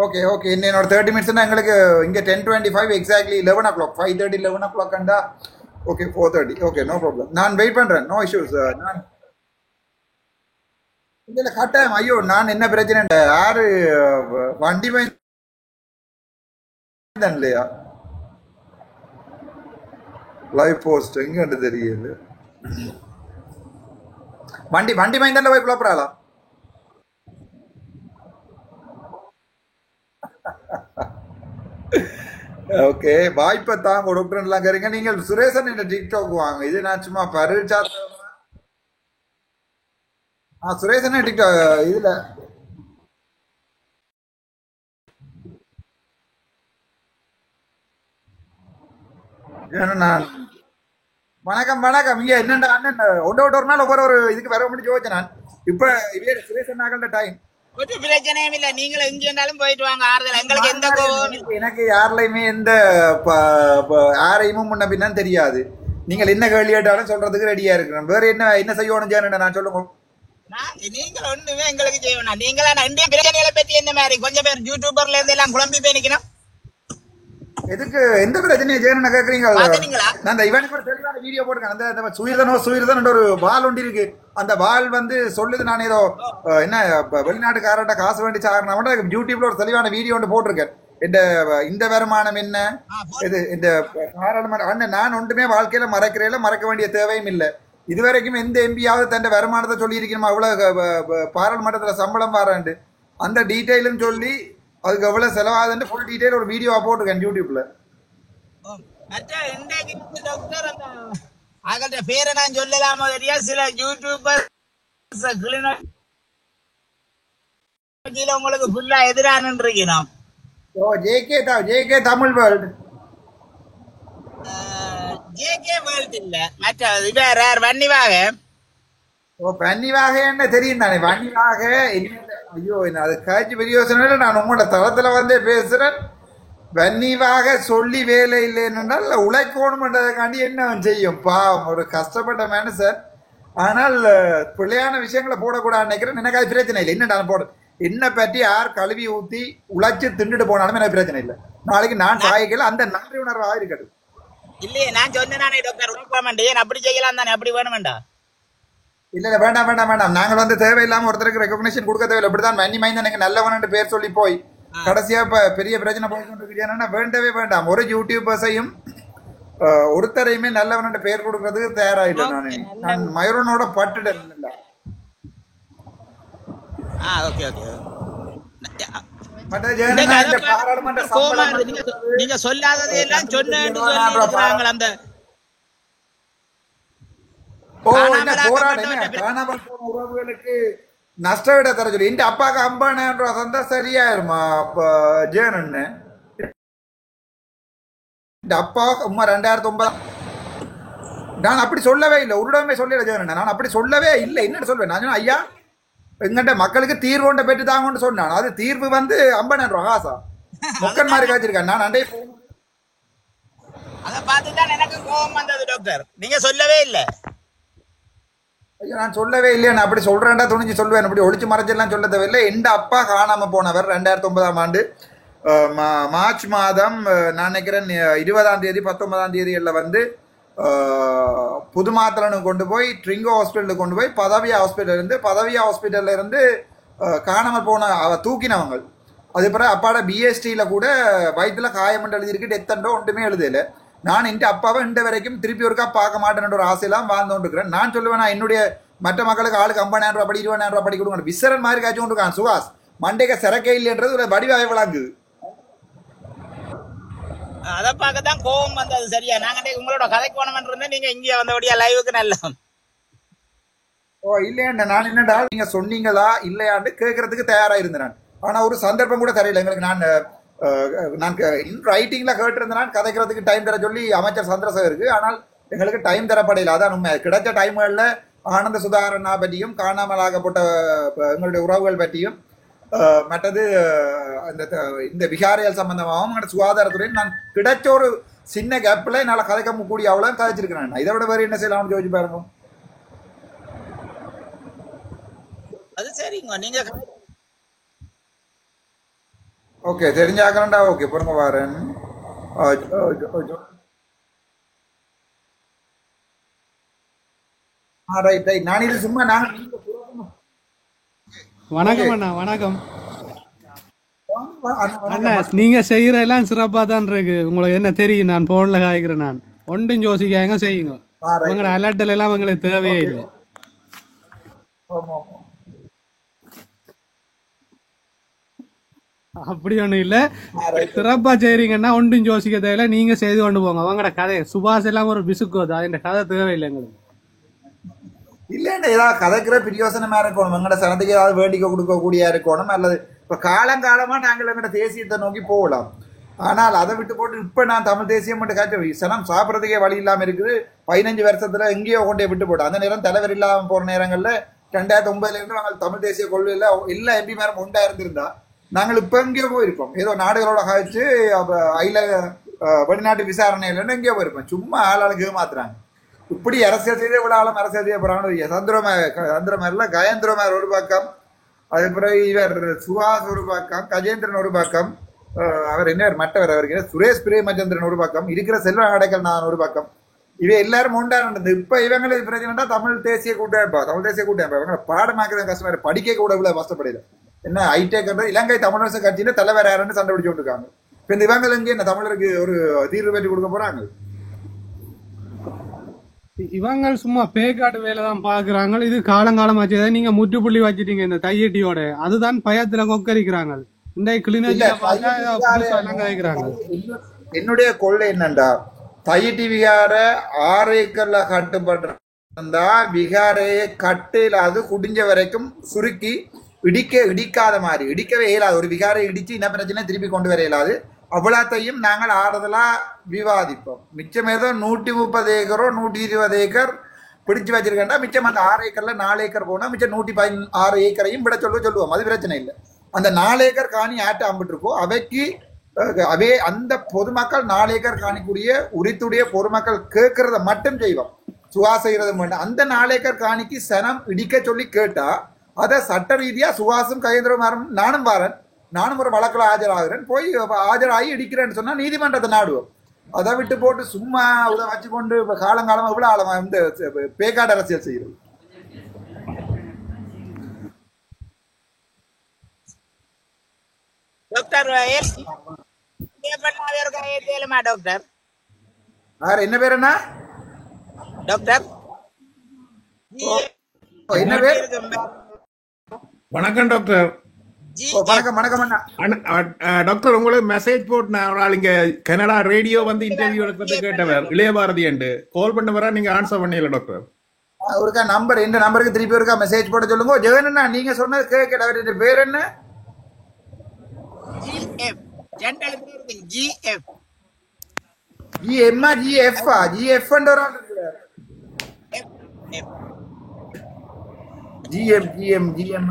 Okay okay இன்னொரு 30 மினிட்ஸ்னா எங்களுக்கு இங்கே 10:25 எக்ஸாக்ட்லி 11 o'clock 5:30 11 o'clock கண்டா ஓகே 4:30 ஓகே நோ ப்ராப்ளம் நான் வெயிட் பண்ணுறேன் நோ இஷ்யூஸ் நான் இல்லை கட்டாயம் ஐயோ நான் என்ன பிரச்சனை யாரு வண்டி மைதான் இல்லையா லைவ் போஸ்ட் எங்க தெரியுது வண்டி வண்டி மைந்தான்ல போய் குழப்பறாளா ஓகே வாய்ப்பை தான் கொடுக்குறேன்லாம் கேறீங்க நீங்கள் சுரேசன் இந்த டிக்டாக் வாங்க இது நான் சும்மா பரிச்சா சுரேசன் டிக்டாக் இதுல ஏன்னா நான் வணக்கம் வணக்கம் இங்க என்னண்டா அண்ணன் ஒரு நாள் ஒவ்வொரு இதுக்கு வர முடிஞ்சு யோசிச்சேன் நான் இப்ப இதே சுரேசன் ஆகல டைம் ஒரு பிரச்சனையும் இல்ல நீங்களும் எங்க இருந்தாலும் போயிட்டு வாங்க ஆறுதல் எங்களுக்கு எந்த கோவம் எனக்கு யாருலையுமே எந்த யாரையும் முன்ன பின்னு தெரியாது நீங்கள் என்ன கேள்வி கேட்டாலும் சொல்றதுக்கு ரெடியா இருக்கிறேன் வேற என்ன என்ன செய்யணும் ஜேன நான் சொல்லுங்க நீங்கள் ஒண்ணுமே எங்களுக்கு செய்யணும் நீங்களா இந்திய பிரச்சனைகளை பத்தி என்ன மாதிரி கொஞ்சம் பேர் யூடியூபர்ல இருந்து எல்லாம் குழம்பி போய் நிக்கணும் எதுக்கு எந்த பிரச்சனையை ஜேன கேக்குறீங்க நான் இவனுக்கு ஒரு தெளிவான வீடியோ போட்டுருக்கேன் அந்த சுயிர்தன் ஒரு வால் ஒன்று இருக்கு அந்த வால் வந்து சொல்லுது நான் ஏதோ என்ன வெளிநாட்டுக்காரர்கிட்ட காசு வேண்டி சாரணா யூடியூப்ல ஒரு தெளிவான வீடியோ ஒன்று போட்டிருக்கேன் இந்த வருமானம் என்ன இது இந்த பாராளுமன்ற நான் ஒன்றுமே வாழ்க்கையில மறக்க வேண்டிய தேவையும் இல்லை இதுவரைக்கும் எந்த எம்பியாவது தன் வருமானத்தை சொல்லி இருக்கணுமா அவ்வளவு பாராளுமன்றத்துல சம்பளம் வராண்டு அந்த டீட்டெயிலும் சொல்லி அதுக்கு எவ்வளவு செலவாகுதுன்னு ஃபுல் டீட்டெயில் ஒரு வீடியோவா போட்டிருக்கேன் யூடியூப்ல அவங்கள்ட்ட பேரை நான் சொல்லலாமோ தெரியா சில யூடியூபர் உங்களுக்கு ஃபுல்லா எதிரானு இருக்கணும் JK Tamil world JK world இல்ல மற்ற வேற வன்னிவாக வன்னிவாக என்ன தெரியும் தானே வன்னிவாக ஐயோ அது காட்சி பெரியோசனை நான் உங்களோட தளத்துல வந்து பேசுறேன் வன்னிவாக சொல்லி வேலை இல்லைன்னால் உழைக்கணும்ன்றதுக்காண்டி என்ன செய்யும் பாவம் ஒரு கஷ்டப்பட்ட மனுஷன் ஆனால் பிள்ளையான விஷயங்களை போடக்கூடாது நினைக்கிறேன் எனக்கு அது பிரச்சனை இல்லை என்ன நான் போட என்ன பற்றி யார் கழுவி ஊத்தி உழைச்சு தின்னுட்டு போனாலும் எனக்கு பிரச்சனை இல்லை நாளைக்கு நான் சாய்க்கல அந்த நன்றி உணர்வாக இருக்கட்டும் இல்லையே நான் சொன்னேன் டாக்டர் உனக்கு அப்படி செய்யலாம் தானே அப்படி வேணுமெண்டா இல்ல வேண்டாம் வேண்டாம் வேண்டாம் நாங்கள் வந்து தேவையில்லாம ஒருத்தருக்கு ரெகக்னேஷன் கொடுக்க தேவையில்லை இப்படிதான் மன்னி மைந்தன் எனக்கு நல்லவன் பேர் சொல்லி போய் கடைசியா இப்ப பெரிய பிரச்சனை போய்கொண்டிருக்கிறேன்னா வேண்டவே வேண்டாம் ஒரு யூடியூபர்ஸையும் ஒருத்தரையுமே நல்லவன் பேர் கொடுக்கறதுக்கு தயாராயில்லை நான் மயூரனோட பட்டுடல் இல்ல நீங்க சொல்லாததையெல்லாம் சொன்ன அந்த உறவுகளுக்கு நஷ்டவிட தர சொல்லி இந்த அப்பாக்கு 50,000 ரூபா தந்தா சரியாயிருமா அப்ப ஜேனு இந்த அப்பா உமா 2009 நான் அப்படி சொல்லவே இல்லை உருடமே சொல்லல ஜேனு நான் அப்படி சொல்லவே இல்லை என்னன்னு சொல்வேன் நான் சொன்னேன் ஐயா எங்கிட்ட மக்களுக்கு தீர்வு ஒன்றை பெற்று தாங்கன்னு சொன்னான் அது தீர்வு வந்து 50,000 ரூபா காசா மொக்கன் மாதிரி காய்ச்சிருக்கேன் நான் அண்டை அதை பார்த்துதான் எனக்கு கோபம் வந்தது டாக்டர் நீங்க சொல்லவே இல்லை ஐயா நான் சொல்லவே இல்லையா நான் அப்படி சொல்றேன்டா துணிஞ்சு சொல்லுவேன் அப்படி ஒளிச்சு மறைச்செல்லாம் சொல்ல தேவையில்லை எந்த அப்பா காணாம போனவர் 2009ஆம் ஆண்டு மார்ச் மாதம் நான் நினைக்கிறேன் 20ஆம் தேதி 19ஆம் தேதிகளில் வந்து புதுமாத்திரனு கொண்டு போய் ட்ரிங்கோ ஹாஸ்பிட்டலுக்கு கொண்டு போய் பதவியா ஹாஸ்பிட்டல்ல இருந்து காணாமல் போன தூக்கினவங்க அது பிறகு அப்பாட பிஎஸ்டியில் கூட வயிற்றுல காயமண்டு எழுதியிருக்கு டெத்தண்டோ ஒன்றுமே எழுதல நான் என் அப்பாவை இந்த வரைக்கும் திருப்பி ஒருக்கா பார்க்க மாட்டேன்ற ஒரு ஆசையெல்லாம் வாழ்ந்து கொண்டிருக்கிறேன் நான் சொல்லுவேன் நான் என்னுடைய மற்ற மக்களுக்கு ஆளுக்கு 50,000 ரூபாய் படி 20,000 ரூபாய் படி கொடுங்க விசரன் மாதிரி காய்ச்சி கொண்டிருக்கான் சுகாஸ் மண்டைக்க சிறக்கை இல்லைன்றது ஒரு வடிவாக விளாங்குது அதை பார்க்கத்தான் கோபம் வந்தது சரியா நாங்க உங்களோட கதைக்கு போனோம்னு நீங்க இங்கே வந்தபடியா லைவுக்கு நல்ல இல்லையா நான் என்னடா நீங்க சொன்னீங்களா இல்லையான்னு கேட்கறதுக்கு தயாரா இருந்தேன் ஆனா ஒரு சந்தர்ப்பம் கூட தெரியல எங்களுக்கு நான் ரைட்டிங்ல கேட்டிருந்தேன் கதைக்கிறதுக்கு டைம் தர சொல்லி அமைச்சர் சந்திரசேகருக்கு ஆனால் எங்களுக்கு டைம் தரப்படையில அதான் உண்மை கிடைச்ச டைம்களில் ஆனந்த சுதாகரனா பற்றியும் காணாமலாகப்பட்ட எங்களுடைய உறவுகள் பற்றியும் மற்றது இந்த விகாரிகள் சம்பந்தமாகவும் சுகாதாரத்துறை நான் கிடைச்ச ஒரு சின்ன கேப்ல என்னால் கதைக்க கூடிய அவ்வளோ கதைச்சிருக்கிறேன் இதை விட வேறு என்ன செய்யலாம்னு யோசிச்சு பாருங்க அது சரிங்க நீங்க ஓகே தெரிஞ்சாக்கறேன்டா. ஓகே பொறுங்க வரேன். Right right. நான் இது சும்மா ஓகே. வணக்கம் அண்ணா, வணக்கம் அண்ணா. நீங்க செய்யற எல்லாம் சிறப்பா தான் இருக்கு. உங்களுக்கு என்ன தெரியும், நான் போன்ல காய்க்கிறேன். நான் ஒன்றும் யோசிக்காங்க செய்யுங்க. உங்களோட அலர்ட்ல எல்லாம் உங்களுக்கு தேவையே ஓகே. இல்லை. ஆமா ஆமா. அப்படி ஒண்ணும் இல்ல, ரைட். சிறப்பா செய்றீங்கன்னா ஒன்றும் யோசிக்க தேவையில்ல. நீங்க செய்து கொண்டு போங்க. அவங்களோட கதை சுபாஷ் எல்லாம் ஒரு பிசுக்கோது, அந்த கதை தேவையில்லை எங்களுக்கு. இல்லைன்னா ஏதாவது கதைக்கிற பிரியோசனமா இருக்கணும். எங்கட சனத்துக்கு ஏதாவது வேண்டிக்க கொடுக்கக்கூடிய இருக்கணும். அல்லது இப்ப காலங்காலமா நாங்கள் எங்கட தேசியத்தை நோக்கி போகலாம். ஆனால் அதை விட்டு போட்டு இப்ப நான் தமிழ் தேசியம் மட்டும் காய்ச்சி சனம் சாப்பிட்றதுக்கே வழி இல்லாம இருக்குது. 15 வருஷத்துல எங்கேயோ கொண்டே விட்டு போட்டோம். அந்த நேரம் தலைவர் இல்லாம போற நேரங்கள்ல 2009 இருந்து நாங்கள் தமிழ் தேசிய கொள்கையில எல்லா எம்பி மேரும் ஒன்றா இருந்திருந்தா நாங்கள் இப்ப எங்கேயோ போயிருப்போம். ஏதோ நாடுகளோட காய்ச்சி அயில வெளிநாட்டு விசாரணை இல்லைன்னு எங்கேயோ போயிருப்போம். சும்மா ஆளாளுக்கு மாத்துறாங்க. இப்படி அரசியல் செய்த இவ்வளவு ஆளும் அரசியல் செய்ய போறாங்க. சந்திரமாரில் கயேந்திரமார் ஒரு பக்கம், அது பிறகு இவர் சுஹாஸ் ஒரு பக்கம், கஜேந்திரன் ஒரு பக்கம், அவர் என்ன மற்றவர் அவருக்கு சுரேஷ் பிரேமச்சந்திரன் ஒரு பக்கம், இருக்கிற செல்வ அடைக்கல் நான் ஒரு பக்கம். இவை எல்லாரும் உண்டா நடந்தது. இப்ப இவங்களுக்கு பிரச்சனைனா தமிழ் தேசிய கூட்டமைப்பா, தமிழ் தேசிய கூட்டமைப்பா இவங்க பாடமாக்குறது கஷ்டமா, படிக்க கூட இவ்வளவு கஷ்டப்படையில. என்ன ஐடெக் இலங்கை தமிழரசு கட்சியில தலைவர் யாருன்னு சண்டை பிடிச்சு கொண்டிருக்காங்க. இப்ப இந்த இவங்க இங்கே என்ன தமிழருக்கு ஒரு தீர்வு பெற்று கொடுக்க போறாங்க. இவங்க சும்மா பேக்காட்டு வேலை தான் பாக்குறாங்க. இது காலங்காலம் ஆச்சு. நீங்க முற்றுப்புள்ளி வச்சிட்டீங்க இந்த தையட்டியோட. அதுதான் பயத்துல கொக்கரிக்கிறாங்க. இந்த கிளிநொச்சியில பார்த்தா புதுசா எல்லாம் கதைக்கிறாங்க. என்னுடைய கொள்கை என்னண்டா, தையிட்டி விகார 6 ஏக்கர்ல கட்டுப்படுறா விகாரையை கட்டில அது குடிஞ்ச வரைக்கும் சுருக்கி இடிக்காத மாதிரி இடிக்கவே இயலாது. ஒரு விகாரை இடிச்சு என்ன பிரச்சனை திருப்பி கொண்டு வர இயலாது. அவ்வளோத்தையும் நாங்கள் ஆறுதலா விவாதிப்போம். மிச்சம் ஏதோ 130 ஏக்கரோ 120 ஏக்கர் பிடிச்சு வச்சிருக்கேன்டா. மிச்சம் அந்த 6 ஏக்கர்ல 4 ஏக்கர் போனா மிச்சம் 116 ஏக்கரையும் விட சொல்லுவோம். அது பிரச்சனை இல்லை. அந்த 4 ஏக்கர் காணி ஆட்ட அம்பிட்டு இருக்கோம். அவைக்கு அவே அந்த பொதுமக்கள் 4 ஏக்கர் காணிக்கூடிய உரித்துடைய பொதுமக்கள் கேட்கறத மட்டும் செய்வோம். சுகா செய்யறது மட்டும். அந்த 4 ஏக்கர் காணிக்கு சனம் இடிக்க சொல்லி கேட்டா அதை சட்ட ரீதியா சுகாசும் கயேந்திரமாரும் நானும் வாரன், நானும் ஒரு வழக்கில் ஆஜராகிறேன். போய் ஆஜராகி இடிக்கிறேன்னு சொன்னா நீதிமன்றத்தை நாடுவோம். அதை விட்டு போட்டு சும்மா இதை வச்சு கொண்டு காலங்காலமா இவ்வளவு ஆழமா இந்த பேக்காடு அரசியல் செய்யறது. டாக்டர் டாக்டர் என்ன பேர் என்ன டாக்டர் என்ன பேர்? வணக்கம் டாக்டர். வணக்கம் வணக்கம் அண்ணா. டாக்டர் உங்களுக்கு மெசேஜ் போட்டு நான் ஒரு ஆள் இங்க கனடா ரேடியோ வந்து இன்டர்வியூ எடுக்கிறது கேட்டவர் இளையபாரதி என்று கால் பண்ண வர நீங்க ஆன்சர் பண்ணல டாக்டர். ஒருக்கா நம்பர் இந்த நம்பருக்கு திருப்பி ஒருக்கா மெசேஜ் போட சொல்லுங்க. ஜெகன் அண்ணா நீங்க சொன்னது கேட்க பேர் என்ன? GM GIF GIF GM GM GM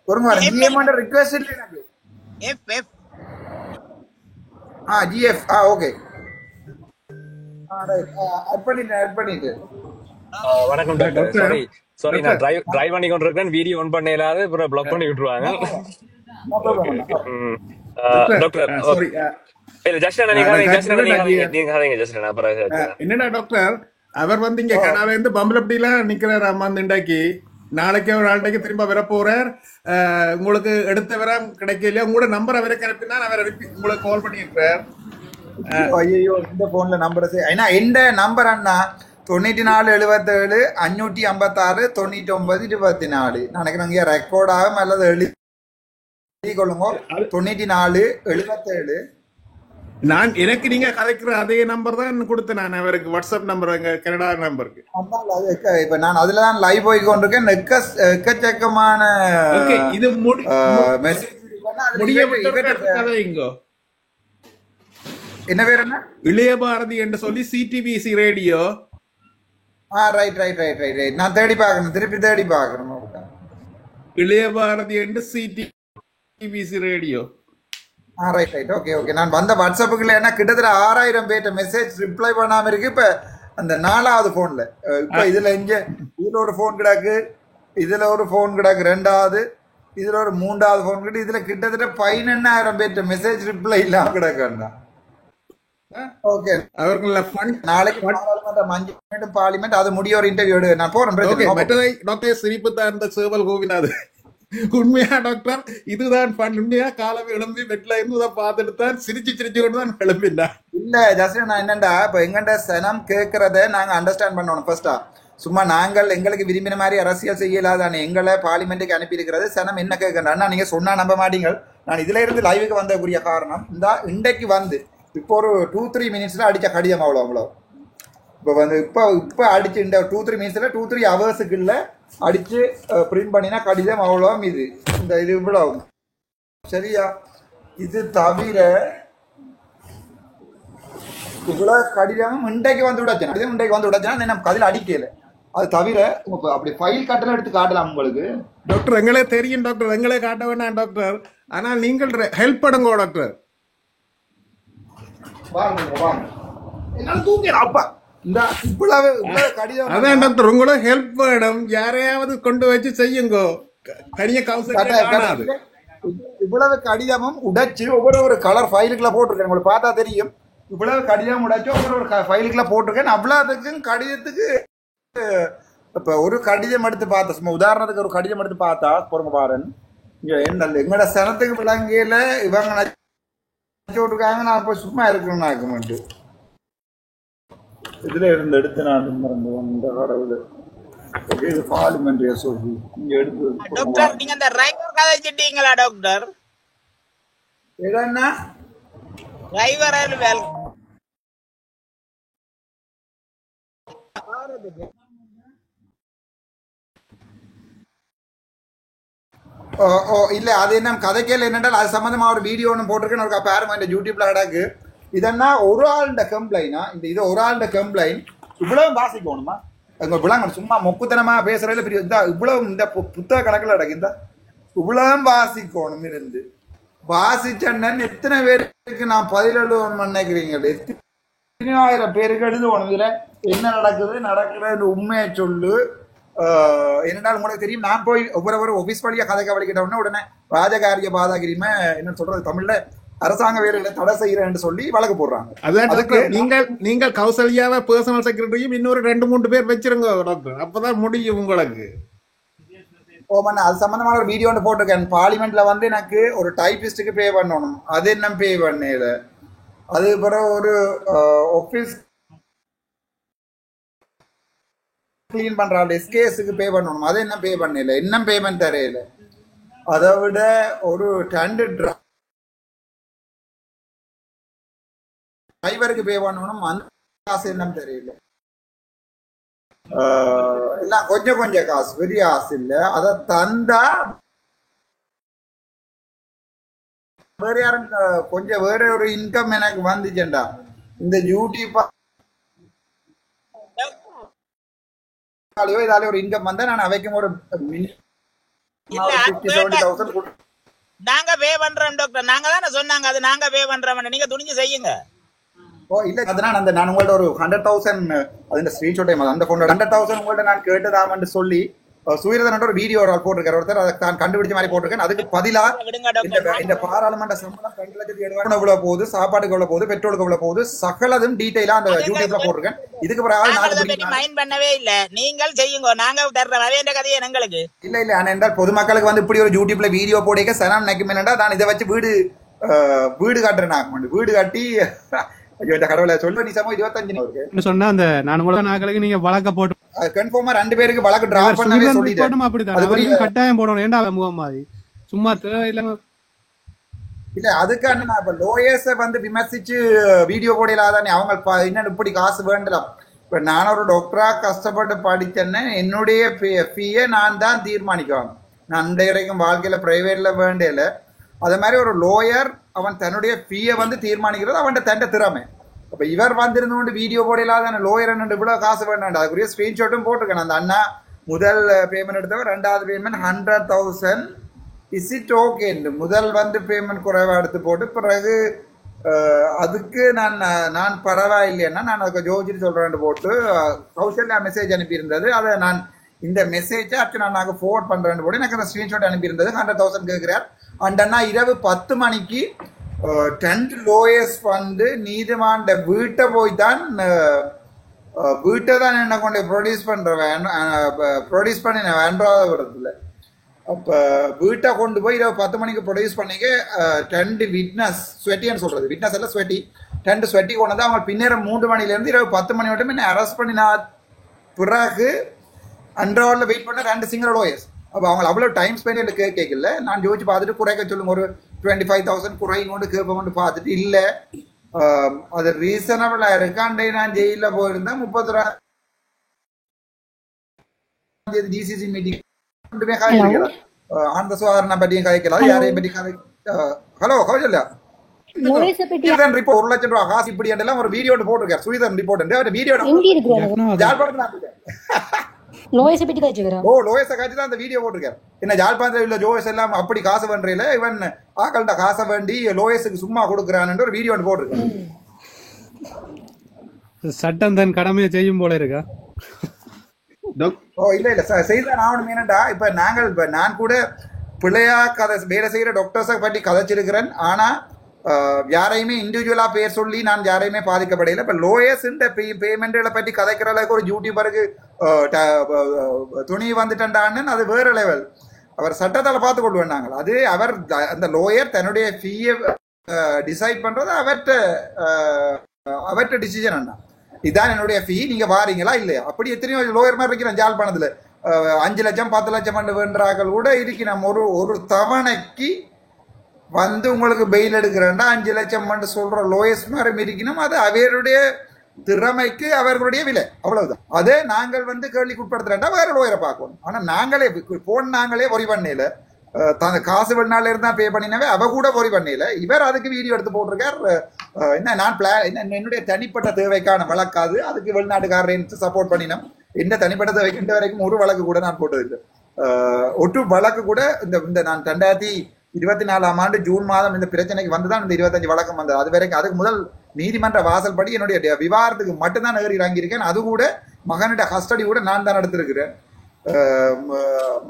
ஒரு ஜிஎம் ரிக்வெஸ்ட் இல்லை எனக்கு. GIF okay. ஆட் பண்ணிட்டு வணக்கம் டாக்டர். சாரி நான் டிரைவ் பண்ணி கொண்டிருக்கேன். வீடியோ ஆன் பண்ண இல்லாத அப்புறம் பிளாக் பண்ணி விட்டுருவாங்க டாக்டர். இல்ல ஜஸ்ட் என்னடா டாக்டர், அவர் வந்து இங்க கனடால இருந்து பம்பலப்பட்டியில நிக்கிறார். அம்மா இண்டாக்கி நாளைக்கு ஒரு ஆள்டைக்கு திரும்ப வர போறார். உங்களுக்கு எடுத்த வர கிடைக்கலையா? உங்களோட நம்பர் அவருக்கு அனுப்பினா அவர் உங்களுக்கு கால் பண்ணிருக்கார். ஐயோ இந்த போன்ல நம்பர் ஏன்னா எந்த நம்பர் அண்ணா 9477 556 99 24. நினைக்கிறேன் ரெக்கார்ட் ஆகும் அல்லது எழுதி கொள்ளுங்க. 9477. நான் எனக்கு நீங்க கதைக்கிற அதே நம்பர் தான் கொடுத்தேன் நான் அவருக்கு. வாட்ஸ்அப் நம்பர் கனடா நம்பருக்கு. இப்ப நான் அதுலதான் லைவ் போய் கொண்டிருக்கேன். எக்கச்சக்கமான இது என்ன பேர் என்ன இளையபாரதி என்று சொல்லி CTBC radio. Right right right right right. நான் தேடி பார்க்கணும், திருப்பி தேடி பார்க்கணும். இளையபாரதி என்று CTBC radio. Right right. Okay okay. நான் வந்த வாட்ஸ்அப்புக்குள்ள என்ன கிட்டத்தட்ட 6000 பேர்ட்ட மெசேஜ் ரிப்ளை பண்ணாம இருக்கு. இப்ப அந்த 4வது போன்ல இப்ப இதுல இங்க இதுல ஒரு போன் கிடக்கு, இதுல ஒரு போன் கிடக்கு 2வது, இதுல ஒரு 3வது போன் கிட்ட இதுல கிட்டத்தட்ட 11,000 பேர்ட்ட மெசேஜ் ரிப்ளை இல்லாம கிடக்கா. ஓகே, அவர்கள் நாளைக்கு பார்லிமெண்ட் அது முடிய ஒரு இன்டர்வியூ நான் போறேன். டாக்டர் சிரிப்பு தான் இந்த சேவல் கோவிநாத். உண்மையா டாக்டர் இதுதான் உண்மையா காலமே எழும்பி வெட்டில இருந்து பார்த்துட்டு தான் சிரிச்சு கொண்டு தான் எழுப்பினா இல்ல ஜஸ்ட் நான் என்னண்டா இப்ப எங்கண்ட சனம் கேட்கறத நாங்க அண்டர்ஸ்டாண்ட் பண்ணணும். ஃபர்ஸ்டா சும்மா நாங்கள் எங்களுக்கு விரும்பின மாதிரி அரசியல் செய்யலாதானே எங்களை பார்லிமெண்ட்டுக்கு அனுப்பி இருக்கிறது சனம் என்ன கேட்கறா நீங்க சொன்னா நம்ப மாட்டீங்க. நான் இதுல இருந்து லைவுக்கு வந்தக்கூடிய காரணம் இந்த இன்றைக்கு வந்து இப்போ ஒரு 2-3 மினிட்ஸ்ல அடிச்ச கடிதம் அவ்வளோ இப்போ வந்து இப்போ அடிச்சு இந்த 2-3 மினிட்ஸ்ல 2-3 ஹவர்ஸுக்குள்ள அடிச்சு பிரிண்ட் பண்ணினா கடிதம் அவ்வளோ இது இந்த இது இவ்வளவு சரியா. இது தவிர இவ்வளவு கடிதம் இன்றைக்கு வந்து விடாச்சு கடிதம் இன்றைக்கு வந்து விடாச்சுன்னா நம்ம கதில் அடிக்கல. அது தவிர அப்படி ஃபைல் கட்டல எடுத்து காட்டலாம் உங்களுக்கு டாக்டர். எங்களே தெரியும் டாக்டர், எங்களே காட்ட வேண்டாம் டாக்டர். ஆனால் நீங்கள் ஹெல்ப் பண்ணுங்க டாக்டர். என்னால தூங்கிடும் அப்பா இந்த இவ்வளவு கடிதம். அதான் டாக்டர் உங்களோட ஹெல்ப் வேணும், யாரையாவது கொண்டு வச்சு செய்யுங்க. தனிய கவுன்சில் இவ்வளவு கடிதமும் உடைச்சு ஒவ்வொரு கலர் ஃபைலுக்குள்ள போட்டிருக்கேன், உங்களுக்கு பார்த்தா தெரியும். இவ்வளவு கடிதம் உடைச்சு ஒவ்வொரு ஃபைலுக்குள்ள போட்டிருக்கேன். அவ்வளவுக்கும் கடிதத்துக்கு இப்ப ஒரு கடிதம் எடுத்து பார்த்தா சும்மா உதாரணத்துக்கு ஒரு கடிதம் எடுத்து பார்த்தா பொறுங்க பாருங்க இங்க என்ன எங்களோட சனத்துக்கு விளங்கியில இவங்க விட்டுருக்காங்க. நான் போய் சும்மா இருக்கணும்னு இதுல இருந்து எடுத்து நான் இந்த கடவுள் இது பார்லிமெண்ட் சொல்லி இங்க எடுத்து டாக்டர் நீங்க அந்த டிரைவர் கதைச்சிட்டீங்களா டாக்டர்? என்ன டிரைவர் வேல் இல்ல அது என்ன கதைக்கல என்னென்றால் அது சம்பந்தமா ஒரு வீடியோ ஒன்று போட்டிருக்கேன் ஒரு பாருமா இந்த யூடியூப்ல கிடக்கு. இதென்னா ஒரு ஆளுட கம்ப்ளைனா இது ஒரு ஆளுட கம்ப்ளைண்ட் இவ்வளவு வாசிக்கணுமா எங்க விளங்க சும்மா மொக்குத்தனமா பேசுறதுல பெரிய இவ்வளவு இந்த புத்தக கணக்கில் கிடக்கு இந்த இவ்வளவு வாசிக்கணும் இருந்து வாசிச்சேன்னு எத்தனை பேருக்கு நான் 17 நினைக்கிறீங்க எத்தனாயிரம் பேருக்கு எழுதுவோம் இதுல என்ன நடக்குது உண்மையை சொல்லு. என்னென்னால் உங்களுக்கு தெரியும் நான் போய் ஒவ்வொரு ஆபீஸ் வழியா கதை கவலிக்கிட்டோம்னா உடனே ராஜகாரிய பாதாகிரிமை என்ன சொல்றது தமிழ்ல அரசாங்க வேலைகளை தடை செய்யறேன்னு சொல்லி வழக்கு போடுறாங்க. அதுக்கு நீங்கள் கௌசல்யாவை பர்சனல் செக்ரட்டரியும் இன்னொரு 2-3 பேர் வச்சிருங்க டாக்டர், அப்பதான் முடியும் உங்களுக்கு. ஓமண்ணா அது சம்பந்தமான ஒரு வீடியோ ஒன்று போட்டிருக்கேன். பார்லிமெண்ட்ல வந்து எனக்கு ஒரு டைபிஸ்டுக்கு பே பண்ணணும், அது என்ன பே பண்ணல. அது பிறகு ஒரு ஆபீஸ் கிளீன் பண்றாள் எஸ்கேஸுக்கு பே பண்ணணும், அது என்ன பே பண்ணல, என்ன பேமெண்ட் தரையில. அதை விட ஒரு 2 டிரைவருக்கு பே பண்ணணும், அந்த காசு என்ன தெரியல. எல்லாம் கொஞ்சம் காசு, பெரிய காசு இல்ல. அதை தந்தா வேற யாரும் கொஞ்சம் வேற ஒரு இன்கம் எனக்கு வந்துச்சுண்டா இந்த யூடியூப் இதால ஒரு இன்கம் வந்தா நான் அவைக்கும் ஒரு நாங்க பே பண்றோம் டாக்டர். நாங்க தானே சொன்னாங்க அது நாங்க பே பண்றோம், நீங்க துணிஞ்சு செய்யுங்க. இல்ல அதனால நான் உங்கள்ட்ட ஒரு 100,000 அது ஸ்கிரீன்ஷாட் அந்த போன் 100,000 உங்கள்ட்ட நான் கேட்டதாமன்னு சொல்லி சுயரதன் ஒரு வீடியோ போட்டிருக்காரு ஒருத்தர், அதை தான் கண்டுபிடிச்ச மாதிரி போட்டிருக்கேன். அதுக்கு பதிலா இந்த பாராளுமன்ற சம்பளம் 2,70,000 எவ்வளவு போகுது, சாப்பாட்டுக்கு எவ்வளவு போகுது, பெட்ரோலுக்கு எவ்வளவு போகுது, சகலதும் டீடைலா அந்த யூடியூப்ல போட்டிருக்கேன். இதுக்கு பண்ணவே இல்ல, நீங்கள் செய்யுங்க, நாங்க தர்ற கதையை எங்களுக்கு இல்ல ஆனா என்றால் பொதுமக்களுக்கு வந்து இப்படி ஒரு யூடியூப்ல வீடியோ போடிக்க சனம் நினைக்கும் என்னடா நான் இதை வச்சு வீடு கட்டுறேன், வீடு கட்டி கடவுளை சொல்ல நீ சமம் 25 சொன்னா அந்த நான் நாட்களுக்கு நீங்க வழக்க போட்டு கன்ஃபார்மா 2 பேருக்கு வழக்கு டிராப் பண்ணவே சொல்லிட்டேன். அப்படிதான் கட்டாயம் போடணும், ஏண்டா முகம் மாதிரி சும்மா தேவையில்லாம இல்ல. அதுக்கான நான் இப்ப லோயர்ஸ வந்து விமர்சிச்சு வீடியோ போடலாதானே அவங்க இன்னும் இப்படி காசு வேண்டலாம். இப்ப நான் ஒரு டாக்டரா கஷ்டப்பட்டு படிச்சேன்னு என்னுடைய ஃபீயை நான் தான் தீர்மானிக்குவாங்க. நான் இந்த வரைக்கும் வாழ்க்கையில பிரைவேட்ல வேண்டல. அதே மாதிரி ஒரு லோயர் அவன் தன்னுடைய ஃபீயை வந்து தீர்மானிக்கிறது அவன் தண்ட திறமை. அப்ப இவர் வந்திருந்து வீடியோ போடலாதான லோயர் இவ்வளவு காசு வேண்டாம். அதுக்குரிய ஸ்கிரீன்ஷாட்டும் போட்டிருக்கேன். அந்த அண்ணா முதல் பேமெண்ட் எடுத்தவர் 2வது பேமெண்ட் 100,000 இஸ் இட் ஓகே. முதல் வந்து பேமெண்ட் குறைவா எடுத்து போட்டு பிறகு அதுக்கு நான் பரவாயில்லைன்னா நான் அதுக்கு ஜோதிட்டு சொல்றேன் போட்டு கௌசல்யா மெசேஜ் அனுப்பியிருந்தது. அதை நான் இந்த மெசேஜை அர்ச்சனா நாங்கள் ஃபார்வர்ட் பண்ணுறேன்னு போட்டு எனக்கு அந்த ஸ்க்ரீன்ஷாட் அனுப்பியிருந்தது. 100,000 கேட்குறார். அந்த அண்ணா இரவு 10 மணிக்கு 10 லோயர்ஸ் வந்து நீதிமாண்ட வீட்டை போய் தான் வீட்டை தான் என்ன கொண்டு ப்ரொடியூஸ் பண்ணின வேண்டாவதுல. அப்போ வீட்டை கொண்டு போய் இரவு 10 மணிக்கு ப்ரொடியூஸ் பண்ணிக்க 2 விட்னஸ் ஸ்வெட்டின்னு சொல்கிறது, விட்னஸ் எல்லாம் ஸ்வெட்டி, 2 ஸ்வெட்டி கொண்டு வந்து அவங்க பின்னேற 3 மணிலேருந்து இரவு 10 மணி மட்டும் என்ன அரெஸ்ட் பண்ணினா பிறகு அண்டர்வரில் வெயிட் பண்ண 2 சிங்கிள் லோயர்ஸ். அப்போ அவங்க அவ்வளோ டைம் ஸ்பெண்ட் எனக்கு கேட்கல. நான் யோசிச்சு பார்த்துட்டு குறைக்க சொல்லுங்க, ஒரு 25,000 குறையும் கொண்டு கேட்போம்னு பார்த்துட்டு இல்லை அது ரீசனபிளா இருக்காண்டே. நான் ஜெயிலில் போயிருந்தேன் 31ஆம் தேதி ஜிசிசி மீட்டிங் கதைக்கலாம், ஆனந்த சுகாதாரனை பற்றியும் கதைக்கலாம், யாரையும் பற்றி கதை. ஹலோ கௌசல்யா, ரிப்போர்ட் 1 லட்சம் ரூபாய் காசு இப்படி எல்லாம் ஒரு வீடியோ போட்டிருக்காரு. சுயதன் ரிப்போர்ட் வீடியோ லோயஸை பத்தி காய்ச்சிக்கிறேன். ஓ லோயஸை காய்ச்சி தான் அந்த வீடியோ போட்டிருக்காரு. என்ன ஜாழ்ப்பாணத்தில் உள்ள லோயஸ் எல்லாம் அப்படி காசு பண்றீல, இவன் ஆக்கள்கிட்ட காசை வேண்டி லோயஸுக்கு சும்மா கொடுக்குறான்னு ஒரு வீடியோ போட்டிருக்காரு. சட்டம் தன் கடமையை செய்யும் போல இருக்கா? ஓ இல்ல செய்தான் ஆகணும். ஏனண்டா இப்ப நான் கூட பிள்ளையா கதை வேலை செய்யற டாக்டர்ஸை பற்றி கதைச்சிருக்கிறேன். ஆனா யாரையுமே இண்டிவிஜுவலா பேர் சொல்லி நான் யாரையுமே பாதிக்கப்படையில. இப்ப லோயர்ஸ் பேமெண்ட்களை பற்றி கதைக்கிற அளவுக்கு ஒரு டியூட்டிபருக்கு துணி வந்துட்டான்னு அது வேற லெவல். அவர் சட்டத்தால பார்த்து கொண்டு வந்தாங்க. அது அவர் அந்த லோயர் தன்னுடைய ஃபீயை டிசைட் பண்றது அவர்கிட்ட டிசிஷன் அண்ணா, இதுதான் என்னுடைய ஃபீ, நீங்க வாரீங்களா இல்லையா? அப்படி எத்தனையோ லோயர் மாதிரி இருக்கிறேன் ஜாழ்ப்பாணத்துல. 5 லட்சம் 10 லட்சம் வேண்டாக்கள் கூட இருக்கு. நம்ம ஒரு தவணைக்கு வந்து உங்களுக்கு பெயில் எடுக்கிறேன்டா 5 லட்சம் சொல்ற லோயர்ஸ் மாதிரி இருக்கணும். அது அவருடைய திறமைக்கு அவர்களுடைய விலை, அவ்வளவுதான். அதே நாங்கள் வந்து கேள்விக்கு உட்படுத்துறேன்டா வேற லோயரை பார்க்கணும். ஆனா நாங்களே போன் நாங்களே பொறி பண்ணல, காசு வெளிநாள்ல இருந்தா பே பண்ணினவே அவ கூட பொறி பண்ணல. இவர் அதுக்கு வீடியோ எடுத்து போட்டிருக்கார். என்ன நான் என்னுடைய தனிப்பட்ட தேவைக்கான வழக்காது, அதுக்கு வெளிநாட்டுக்காரரை சப்போர்ட் பண்ணினோம். என்ன தனிப்பட்ட தேவைக்கு இந்த வரைக்கும் ஒரு வழக்கு கூட நான் போட்டதில்லை. ஒட்டு வழக்கு கூட இந்த நான் 2024ஆம் ஆண்டு ஜூன் மாதம் இந்த பிரச்சனைக்கு வந்துதான் இந்த 25 வழக்கம் வந்தது. அது வரைக்கும் அதுக்கு முதல் நீதிமன்ற வாசல் படி என்னுடைய விவாதத்துக்கு மட்டும்தான் ஏறி இறங்கியிருக்கேன். அது கூட மகனுடைய கஸ்டடி கூட நான் தான் எடுத்திருக்கிறேன்.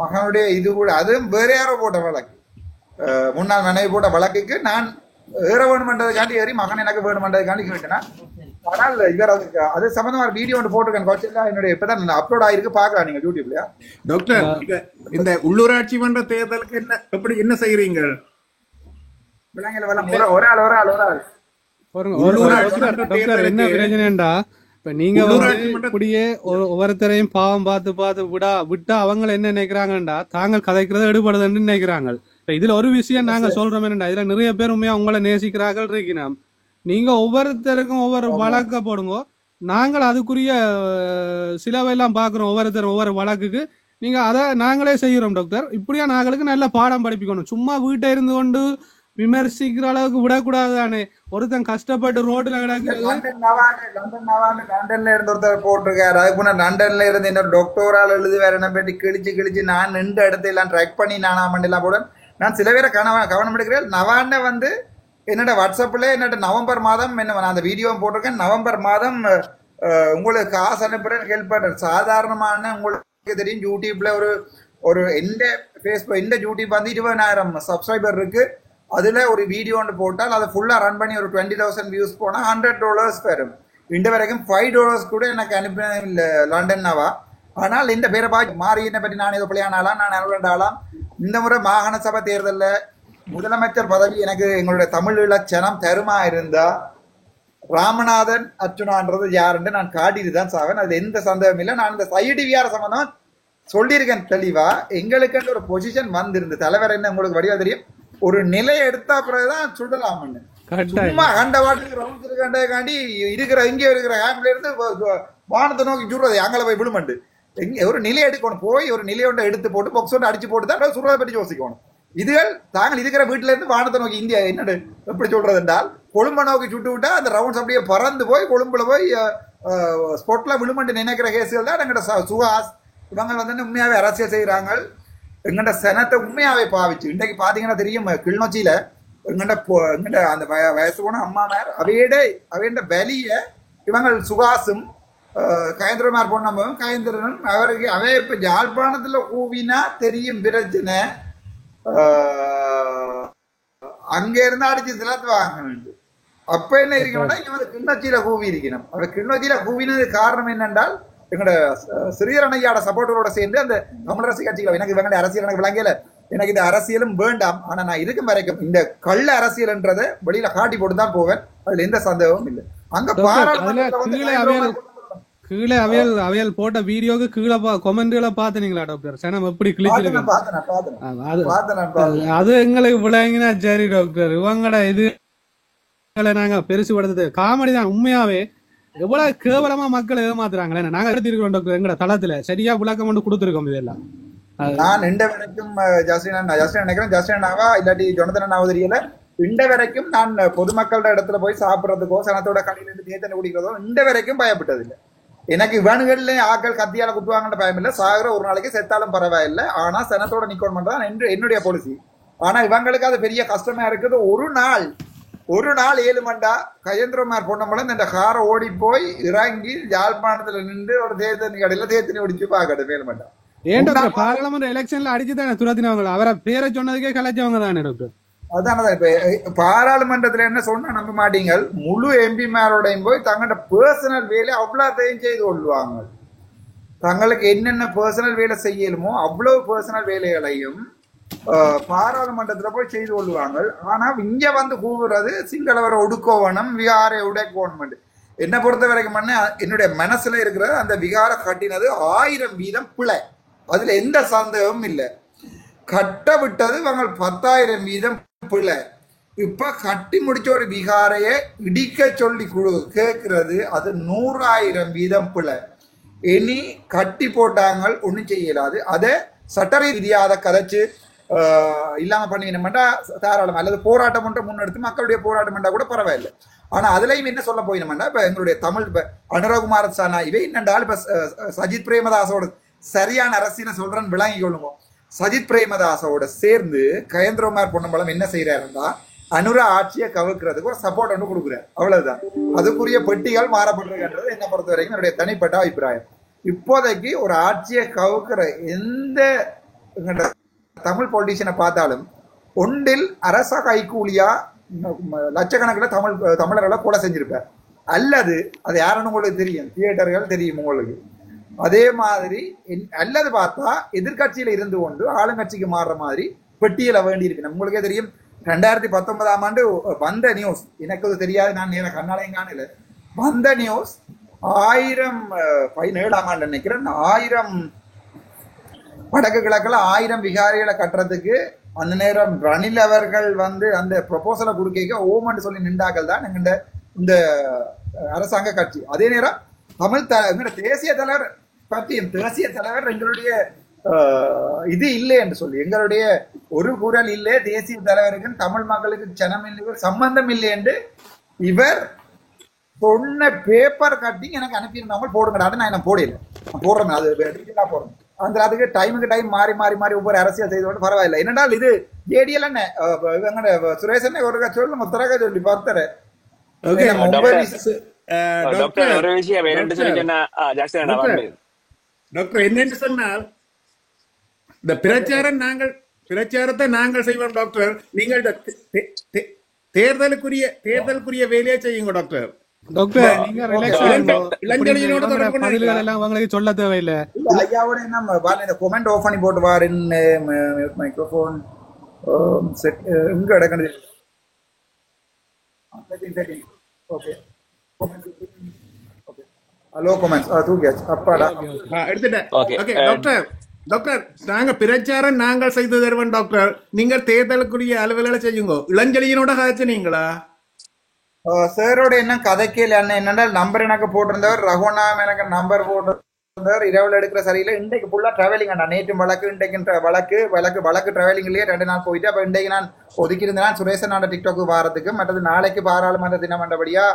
மகனுடைய இது கூட அதுவும் வேற யாரோ போட்ட வழக்கு, முன்னாள் மனைவி போட்ட வழக்குக்கு நான் ஏற வேணுமென்றதுக்காண்டி ஏறி மகன் எனக்கு வேணுமென்றதுக்காண்டி கேட்டேன்னா. ஆனால் இவர் அது சம்பந்தமா வீடியோ ஒன்று போட்டிருக்கேன். என்னுடைய இப்பதான் அப்லோட் ஆயிருக்கு, பாக்கலாம் நீங்க யூடியூப்லயா. டாக்டர், இந்த உள்ளூராட்சி மன்ற தேர்தலுக்கு என்ன செய்யறீங்க? ஒரு ஆள் என்ன பிரச்சனைடா, இப்ப நீங்க இப்படியே ஒவ்வொருத்தரையும் பாவம் பார்த்து விட்டா அவங்க என்ன நினைக்கிறாங்கடா, தாங்கள் கதைக்கிறத எடுபடுதுன்னு நினைக்கிறாங்க. இதுல ஒரு விஷயம் நாங்க சொல்றோம் என்னடா, இதுல நிறைய பேர் உண்மையா உங்களை நேசிக்கிறார்கள் இருக்கணும். நீங்க ஒவ்வொருத்தருக்கும் ஒவ்வொரு வழக்க போடுங்க, நாங்கள் அதுக்குரிய சிலவையெல்லாம் பாக்குறோம். ஒவ்வொருத்தரும் ஒவ்வொரு வழக்குக்கு நீங்க அதை நாங்களே செய்யறோம் டாக்டர். இப்படியா நாங்களுக்கு நல்ல பாடம் படிப்பிக்கணும். சும்மா வீட்டை இருந்து கொண்டு விமர்சிக்கிற அளவுக்கு விடக்கூடாது தானே. ஒருத்தன் கஷ்டப்பட்டு ரோட்ல லண்டன்ல இருந்து ஒருத்தர் போட்டிருக்காரு. அதுக்கு முன்னாடி லண்டன்ல இருந்து இன்னொரு டாக்டரால் எழுதி வேற என்ன பற்றி கிழிச்சு நான் நின்று இடத்த எல்லாம் ட்ராக் பண்ணி நானாமண்டெல்லாம் போட நான் சில பேரை கவனம் எடுக்கிறேன். நவாண்ட வந்து என்னோட வாட்ஸ்அப்ல என்னோட நவம்பர் மாதம் நான் அந்த வீடியோ போட்டிருக்கேன். நவம்பர் மாதம் உங்களுக்கு காசு அனுப்புறேன், ஹெல்ப் பண்றேன். சாதாரணமான உங்களுக்கு தெரியும் யூடியூப்ல ஒரு எந்த ஃபேஸ்புக் எந்த யூடியூப் வந்து 20,000 சப்ஸ்கிரைபர் இருக்கு. அதுல ஒரு வீடியோ ஒன்று போட்டால் அதை ஃபுல்லா ரன் பண்ணி ஒரு 20,000 வியூஸ் போனா $100 வரும். இந்த வரைக்கும் $5 கூட எனக்கு அனுப்பின இல்லை லண்டன்னாவா. ஆனால் இந்த பேரை பார்த்து மாறியினை பற்றி நான் ஏதோ பிள்ளையானாலாம், நான் அனுப்பினாலாம். இந்த முறை மாகாண சபை தேர்தலில் முதலமைச்சர் பதவி எனக்கு எங்களுடைய தமிழ் இலச்சனம் தருமா இருந்தா ராமநாதன் அர்ச்சுனான்றது யாருன்னு நான் காட்டிட்டு தான் சாவேன். அது எந்த சந்தேகம் இல்லை. நான் இந்த சைடிவியார சம்பந்தம் சொல்லியிருக்கேன் தெளிவா. எங்களுக்கு ஒரு பொசிஷன் வந்திருந்து தலைவர் என்ன உங்களுக்கு வடிவா தெரியும். ஒரு நிலையை எடுத்தா பிறகுதான் சுடலாம்னு சும்மா கண்டவாட்டுக்கு ரவுண்ட் கண்டக்காண்டி இருக்கிற இங்கே இருக்கிற ஆப்ல இருந்து வானத்தை நோக்கி சுடுறது அங்கே போய் விழுமண்டு. ஒரு நிலையை எடுக்கணும், போய் ஒரு நிலையோட எடுத்து போட்டு பொக்ஸ் ஒன்று அடிச்சு போட்டு தான் சுடுறதை பற்றி யோசிக்கணும். இதுகள் தாங்கள் இருக்கிற வீட்டுல இருந்து வானத்தை நோக்கி இந்தியா என்னடு எப்படி சொல்றது என்றால் கொழும்பை நோக்கி சுட்டு விட்டா அந்த ரவுண்ட்ஸ் அப்படியே பறந்து போய் கொழும்புல போய் ஸ்பாட்ல விழுமண்டு நினைக்கிற கேசுகள் தான் எங்கட சுகாஸ் இவங்க வந்து உண்மையாவே அரசியல் செய்யறாங்க. எங்கட சனத்தை உண்மையாவே பாவிச்சு இன்றைக்கு பாத்தீங்கன்னா தெரியும், கிளிநொச்சியில எங்கட அந்த வயசு போன அம்மா மேர் அவையோட வலிய இவங்க சுகாசும் கயந்திரமார் பொன்னம்பும் கயந்திரனும் அவருக்கு அவை இப்ப யாழ்ப்பாணத்துல கூவினா தெரியும் பிரச்சனை. அங்க இருந்து அடிச்சு சிலத்து வாங்கணும். அப்ப என்ன இருக்கணும்னா இவர் கிண்ணச்சியில கூவி இருக்கணும். அவர் கிண்ணச்சியில கூவினது காரணம் என்னென்றால் எங்களோட சிறியரணையாட சப்போர்ட்டரோட சேர்ந்து அந்த தமிழரசு கட்சிகள் எனக்கு இவங்க அரசியல் எனக்கு விளங்கல, எனக்கு இந்த அரசியலும் வேண்டாம், ஆனா நான் இருக்கும் வரைக்கும் இந்த கள்ள அரசியல்ன்றதை வெளியில காட்டி போட்டு தான் போவேன். அதுல எந்த சந்தேகமும் இல்லை. அங்க கீழே அவையல் போட்ட வீடியோக்கு கீழே கொமெண்ட்களை பாத்தீங்களா டாக்டர்? சனம் எப்படி கிழிச்சிருக்கேன் அது எங்களுக்கு விளங்கினா சரி டாக்டர். இவங்கட இது நாங்க பெருசு படுத்தது காமெடி தான். உண்மையாவே எவ்வளவு கேவலமா மக்களை ஏமாத்துறாங்களே. நாங்க எடுத்திருக்கிறோம் டாக்டர் எங்கட தளத்துல சரியா விளக்கம் கொண்டு கொடுத்துருக்கோம். இதெல்லாம் நான் இண்ட வரைக்கும் ஜஸ்டின் நினைக்கிறேன், ஜஸ்டினாவா இல்லாட்டி ஜொனதனாவோ தெரியல, இண்ட வரைக்கும் நான் பொதுமக்களோட இடத்துல போய் சாப்பிடறதுக்கோ சனத்தோட கடையில இருந்து தேத்தனை குடிக்கிறதோ இண்ட வரைக்கும் பயப்பட்டது இல்லை. எனக்கு இவனுகள்ல ஆக்கள் கத்தியால குத்துவாங்கன்ற பயம் இல்லை. சாகுற ஒரு நாளைக்கு செத்தாலும் பரவாயில்லை, ஆனா சனத்தோட நிக்கணும் தான் என்னுடைய பாலிசி. ஆனா இவங்களுக்கு அது பெரிய கஷ்டமா இருக்குது. ஒரு நாள் 7 மண்டா கயந்திரமார் பொன்னம்பலம் இந்த காரை ஓடி போய் இறங்கி யாழ்ப்பாணத்துல நின்று ஒரு தேர்தல் கடையில தேர்தல் ஒடிச்சு பாக்கட்டும் 7 மண்டா. ஏன் டாக்டர் பாராளுமன்ற எலெக்ஷன்ல அடிச்சுதானே துரத்தினவங்க? அவரை பேரை சொன்னதுக்கே கலைச்சவங்க தானே டாக்டர்? அதானதான் இப்ப பாராளுமன்றத்துல என்ன சொன்னா நம்ப மாட்டீங்க, முழு எம்பிமாரோடையும் போய் தங்களோட பர்சனல் வேலை அவ்வளோத்தையும் செய்து கொள்வாங்க. தங்களுக்கு என்னென்ன பர்சனல் வேலை செய்யலுமோ அவ்வளவு பர்சனல் வேலைகளையும் பாராளுமன்றத்துல போய் செய்து கொள்வாங்க. ஆனா இங்க வந்து கூவுறது சிங்களவரை ஒடுக்கோவனம் விகாரை உடைக்கோணும். என்னை பொறுத்த வரைக்கும் என்னுடைய மனசுல இருக்கிறது அந்த விகார கட்டினது 1000 வீதம் பிழை, அதுல எந்த சந்தேகமும் இல்லை. கட்ட விட்டது இவங்க 10,000 வீதம் பிழை. இப்ப கட்டி முடிச்ச ஒரு விகாரையை இடிக்க சொல்லி கேட்கிறது அது 100,000 வீதம் பிழை. இனி கட்டி போட்டாங்க ஒன்றும் செய்யலாது. அதை சட்ட ரீதியாக கதைச்சு இல்லாம பண்ணினா தாராளம், அல்லது போராட்டம் ஒன்றை முன்னெடுத்து மக்களுடைய போராட்டம் பண்ணா கூட பரவாயில்லை. ஆனா அதுலயும் என்ன சொல்ல போயினோம்னா இப்ப எங்களுடைய தமிழ் அனுரகுமார சானா இவை என்னென்றால் இப்ப சஜித் பிரேமதாசோட சரியான அரசியலை சொல்றேன்னு விளங்கி கொள்ளுங்க. சஜித் பிரேமதாசோட சேர்ந்து கயந்திரமார் பொன்னம்பலம் என்ன செய்யறாருன்னா அனுர ஆட்சியை கவுக்கிறதுக்கு ஒரு சப்போர்ட் ஒன்று கொடுக்குறாரு, அவ்வளவுதான். அதுக்குரிய பெட்டிகள் மாறப்படுறதுன்றது என்ன பொறுத்த வரைக்கும் என்னுடைய தனிப்பட்ட அபிப்பிராயம். இப்போதைக்கு ஒரு ஆட்சியை கவுக்கிற எந்த தமிழ் பொலிட்டிஷியனை பார்த்தாலும் ஒன்றில் அரச கைக்கூலியா லட்சக்கணக்கில் தமிழர்களை கொலை செஞ்சிருப்பார், அல்லது அது யாருன்னு உங்களுக்கு தெரியும், தியேட்டர்கள் தெரியும் உங்களுக்கு. அதே மாதிரி அல்லது பார்த்தா எதிர்கட்சியில இருந்து கொண்டு ஆளுங்கட்சிக்கு மாறுற மாதிரி பெட்டியில வேண்டி இருக்கு. உங்களுக்கே தெரியும் 2019ஆம் ஆண்டு வந்த நியூஸ், எனக்கு அது தெரியாது, நான் நேர கண்ணாலையும் காணல. வந்த நியூஸ் 17ஆம் ஆண்டு நினைக்கிறேன் 1000 வடக்கு கிழக்குல 1000 விகாரிகளை கட்டுறதுக்கு அந்த நேரம் ரணில் அவர்கள் வந்து அந்த ப்ரொபோசலை கொடுக்க ஓமன்னு சொல்லி நின்றாக்கள் தான் இந்த அரசாங்க கட்சி. அதே நேரம் தமிழ் தேசிய தலைவர் பற்றியும் தேசிய தலைவர் எங்களுடைய இது இல்லை என்று சொல்லி எங்களுடைய ஒரு குரல் இல்லை, தேசிய தலைவருக்கு தமிழ் மக்களுக்கு ஜனம் இல்லை, சம்பந்தம் இல்லை என்று இவர் சொன்ன பேப்பர் கட்டிங் எனக்கு அனுப்பியிருந்தவங்க போடுங்கடாது. நான் என்ன போடல, நான் போடுறேன், அது டீட்டெயிலா போடுறேன். அந்த அதுக்கு டைமுக்கு டைம் மாறி மாறி மாறி ஒவ்வொரு அரசியல் செய்து கொண்டு பரவாயில்லை. என்னென்றால் இது ஜேடிஎல் என்ன இவங்க சுரேஷன் ஒரு சொல்லு முத்தரக சொல்லி பார்த்தர ஒரு விஷயம் என்னன்னு சொல்லி சொன்னா டாக்டர் என்னென்று சொன்னால் இந்த பிரச்சாரத்தை நாங்கள் செய்வோம் டாக்டர். நீங்கள் தேர்தலுக்குரிய வேலையை செய்யுங்க டாக்டர். டாக்டர் நீங்க உங்களுக்கு சொல்ல தேவையில்லை. ஐயாவோட என்ன கொமெண்ட் ஆஃப் பண்ணி போட்டு வாரு மைக்ரோஃபோன் எங்க எடுக்கணும். ஓகே ஹலோ கொமெண்ட்ஸ் தூக்கியாச்சு அப்பாடா எடுத்துட்டேன். ஓகே டாக்டர் டாக்டர் நாங்க பிரச்சாரம் நாங்கள் செய்து தருவோம் டாக்டர். நீங்கள் தேர்தலுக்குரிய அலுவல்களை செய்யுங்க. இளஞ்செழியனோட காய்ச்சினீங்களா? சாரோட என்ன கதைக்கல என்னன்னா நம்பர் எனக்கு போட்டிருந்தவர் ரகுநாம் எனக்கு நம்பர் போட்டிருந்தவர் இரவுல எடுக்கிற சரியில்லை. இன்றைக்கு ஃபுல்லா டிராவலிங் அண்ணா, நேற்று வழக்கு இன்றைக்கு வழக்கு டிராவலிங்லயே 2 நாள் போயிட்டு அப்ப இன்றைக்கு நான் ஒதுக்கியிருந்தேன் சுரேசனோட டிக்டாக்கு வாரத்துக்கு. மற்றது நாளைக்கு பாராளுமன்ற தினம் என்றபடியா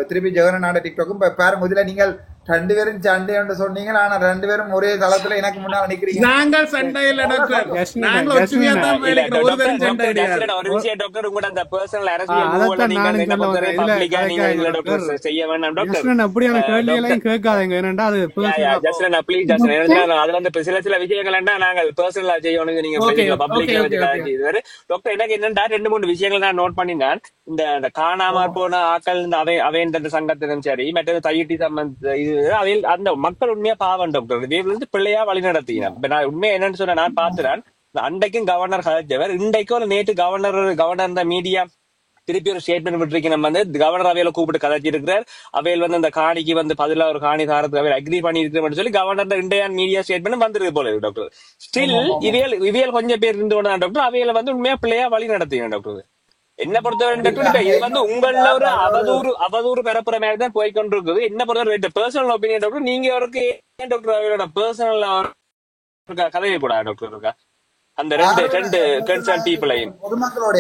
திருப்பி ஜெகனாட டிக்டாக்கும் பாருங்க. இதுல நீங்கள் ரெண்டு பேரும் சண்டை என்று சொன்னீங்க. ஆனா ரெண்டு பேரும் ஒரே தளத்துல எனக்கு முன்னால நிக்கிறீங்க. நாங்கள் சண்டை இல்ல டாக்டர், நாங்கள் ஒற்றுமையா தான் இருக்கிறோம். ஒரு பேரும் சண்டை கிடையாது. ஒரு விஷயம் டாக்டர், உங்களோட அந்த பர்சனல் அரசியல் அதைத்தான் நீங்க நானும் என்ன சொல்ல பொறுத்தவரை வந்தேன். பப்ளிக்கா நீங்க இல்ல, இதுல டாக்டர் செய்ய வேண்டாம் டாக்டர். ஜஸ்டின் அப்படியான கேள்விகளையும் கேட்காதீங்க. ஏனென்றா அது ஜஸ்டின் ப்ளீஸ் ஜஸ்டின், அது வந்து சில விஷயங்கள் நாங்கள் பர்சனலா செய்யணும். நீங்க பப்ளிக்ல வச்சு டாக்டர் எனக்கு என்னன்னா 2-3 விஷயங்கள் நான் நோட் பண்ணினேன். இந்த காணாம போன ஆக்கள், இந்த அவைன்ற சங்கத்திலும் சரி, மற்றது தையிட்டி சம்பந்த இது அவையில் அந்த மக்கள் உண்மையா பாவம் டாக்டர். இவங்க பிள்ளையா வழி நடத்தினேன். இப்ப நான் உண்மையா என்னன்னு சொன்ன நான் பாத்துறேன். அன்றைக்கும் கவர்னர் கதைச்சவர், இன்றைக்கும் ஒரு நேற்று கவர்னர் இந்த மீடியா திருப்பி ஒரு ஸ்டேட்மெண்ட் விட்டுருக்கு. நம்ம வந்து கவர்னர் அவையில கூப்பிட்டு கதைச்சி இருக்கிறார். அவையில் வந்து அந்த காணிக்கு வந்து பதிலா ஒரு காணி தாரத்துக்கு அவையில் அக்ரி பண்ணி இருக்கிறோம்னு சொல்லி கவர்னர் இந்தியா மீடியா ஸ்டேட்மெண்ட் வந்திருக்கு போல டாக்டர். ஸ்டில் இவையல் கொஞ்சம் பேர் இருந்து டாக்டர் அவையில வந்து உண்மையா பிள்ளையா வழி நடத்திங்க டாக்டர். என்ன பொறுத்தவரை இது வந்து உங்கள ஒரு அவதூறு பரப்புற மாதிரி தான் போய்கொண்டிருக்குது. என்ன பொறுத்தவரை பர்சனல் ஒப்பீனியன் டாக்டர், நீங்க அவருக்கு டாக்டர் அவரோட பர்சனல் கதையை கூட டாக்டர் இருக்கா அந்த ரெண்டு கன்சர்ன் பீப்புளையும் பொதுமக்களோட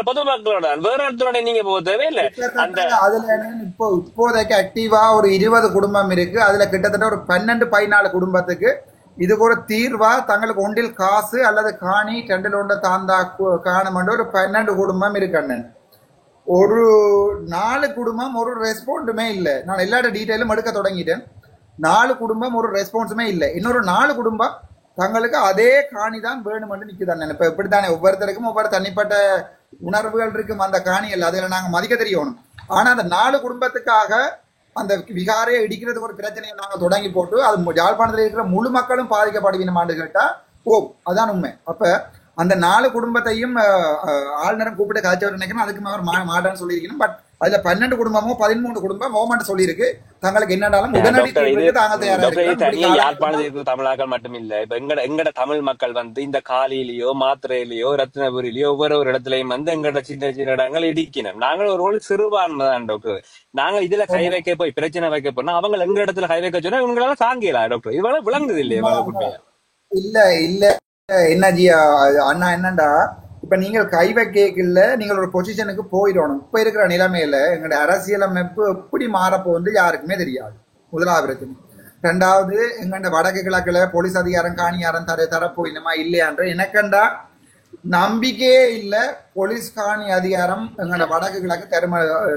பொதுமக்களோட வேற இடத்தோட நீங்க போக தேவையில்லை. அந்த அதுல இப்போதைக்கு ஆக்டிவா ஒரு 20 குடும்பம் இருக்கு. அதுல கிட்டத்தட்ட ஒரு 12-14 குடும்பத்துக்கு இதுக்கு ஒரு தீர்வா தங்களுக்கு ஒன்றில் காசு அல்லது காணி 2 ஒன்றை தாந்தா காணும் ஒரு 12 குடும்பம் இருக்கு அண்ணன். ஒரு 4 குடும்பம் ஒரு ரெஸ்பான்ஸுமே இல்லை. நான் எல்லா டீட்டெயிலும் எடுக்க தொடங்கிட்டேன். 4 குடும்பம் ஒரு ரெஸ்பான்ஸுமே இல்லை. இன்னொரு 4 குடும்பம் தங்களுக்கு அதே காணி தான் வேணுமென்று நிக்குதான். இப்ப இப்படித்தானே ஒவ்வொருத்தருக்கும் ஒவ்வொரு தனிப்பட்ட உணர்வுகள் இருக்கும். அந்த காணிகள் அதில் நாங்க மதிக்க தெரியணும். ஆனா அந்த 4 குடும்பத்துக்காக அந்த விகாரையை இடிக்கிறதுக்கு ஒரு பிரச்சனையை நாங்கள் தொடங்கி போட்டு அது யாழ்ப்பாணத்தில் இருக்கிற முழு மக்களும் பாதிக்கப்படுவீனமான்னு கேட்டா அதான் உண்மை. அப்ப அந்த 4 குடும்பத்தையும் ஆளுநரும் கூப்பிட்டு கதைச்சவர் நினைக்கணும். அதுக்கு அவர் மாட்டான்னு சொல்லியிருக்கணும். பட் அதுல 12 குடும்பமோ 13 குடும்பம் கவர்மெண்ட் சொல்லியிருக்கு தங்களுக்கு என்னடாலும் உடனடி யாழ்ப்பாணத்தில் தமிழாக்கள் மட்டும் இல்ல. இப்ப எங்கட தமிழ் மக்கள் வந்து இந்த காலிலேயோ மாத்திரையிலேயோ ரத்னபுரியிலயோ ஒவ்வொரு இடத்துலயும் வந்து எங்கட சின்ன இடங்கள் இடிக்கணும். நாங்கள் ஒரு சிறுபான்மை தான் டாக்டர். நாங்க இதுல கை வைக்க போய் பிரச்சனை வைக்க போனா அவங்க எங்க இடத்துல கை வைக்க சொன்னா இவங்களால தாங்கலாம் டாக்டர். இவங்களால விளங்குது இல்லையா? இல்ல இல்ல என்ன ஜியா அண்ணா என்னண்டா, இப்ப நீங்கள் கை வைக்கல நீங்கள் ஒரு பொசிஷனுக்கு போயிடணும். இப்ப இருக்கிற நிலைமையில எங்களுடைய அரசியலமைப்பு எப்படி மாறப்போகுது யாருக்குமே தெரியாது. முதலாவது பிரச்சனை. 2வது எங்கண்ட வடக்கு கிழக்குல போலீஸ் அதிகாரம் காணியாரம் தரப்போயினுமா இல்லையான்ற எனக்கண்டா நம்பிக்கையே இல்லை. போலீஸ் காணி அதிகாரம் எங்கண்ட வடக்கு கிழக்கு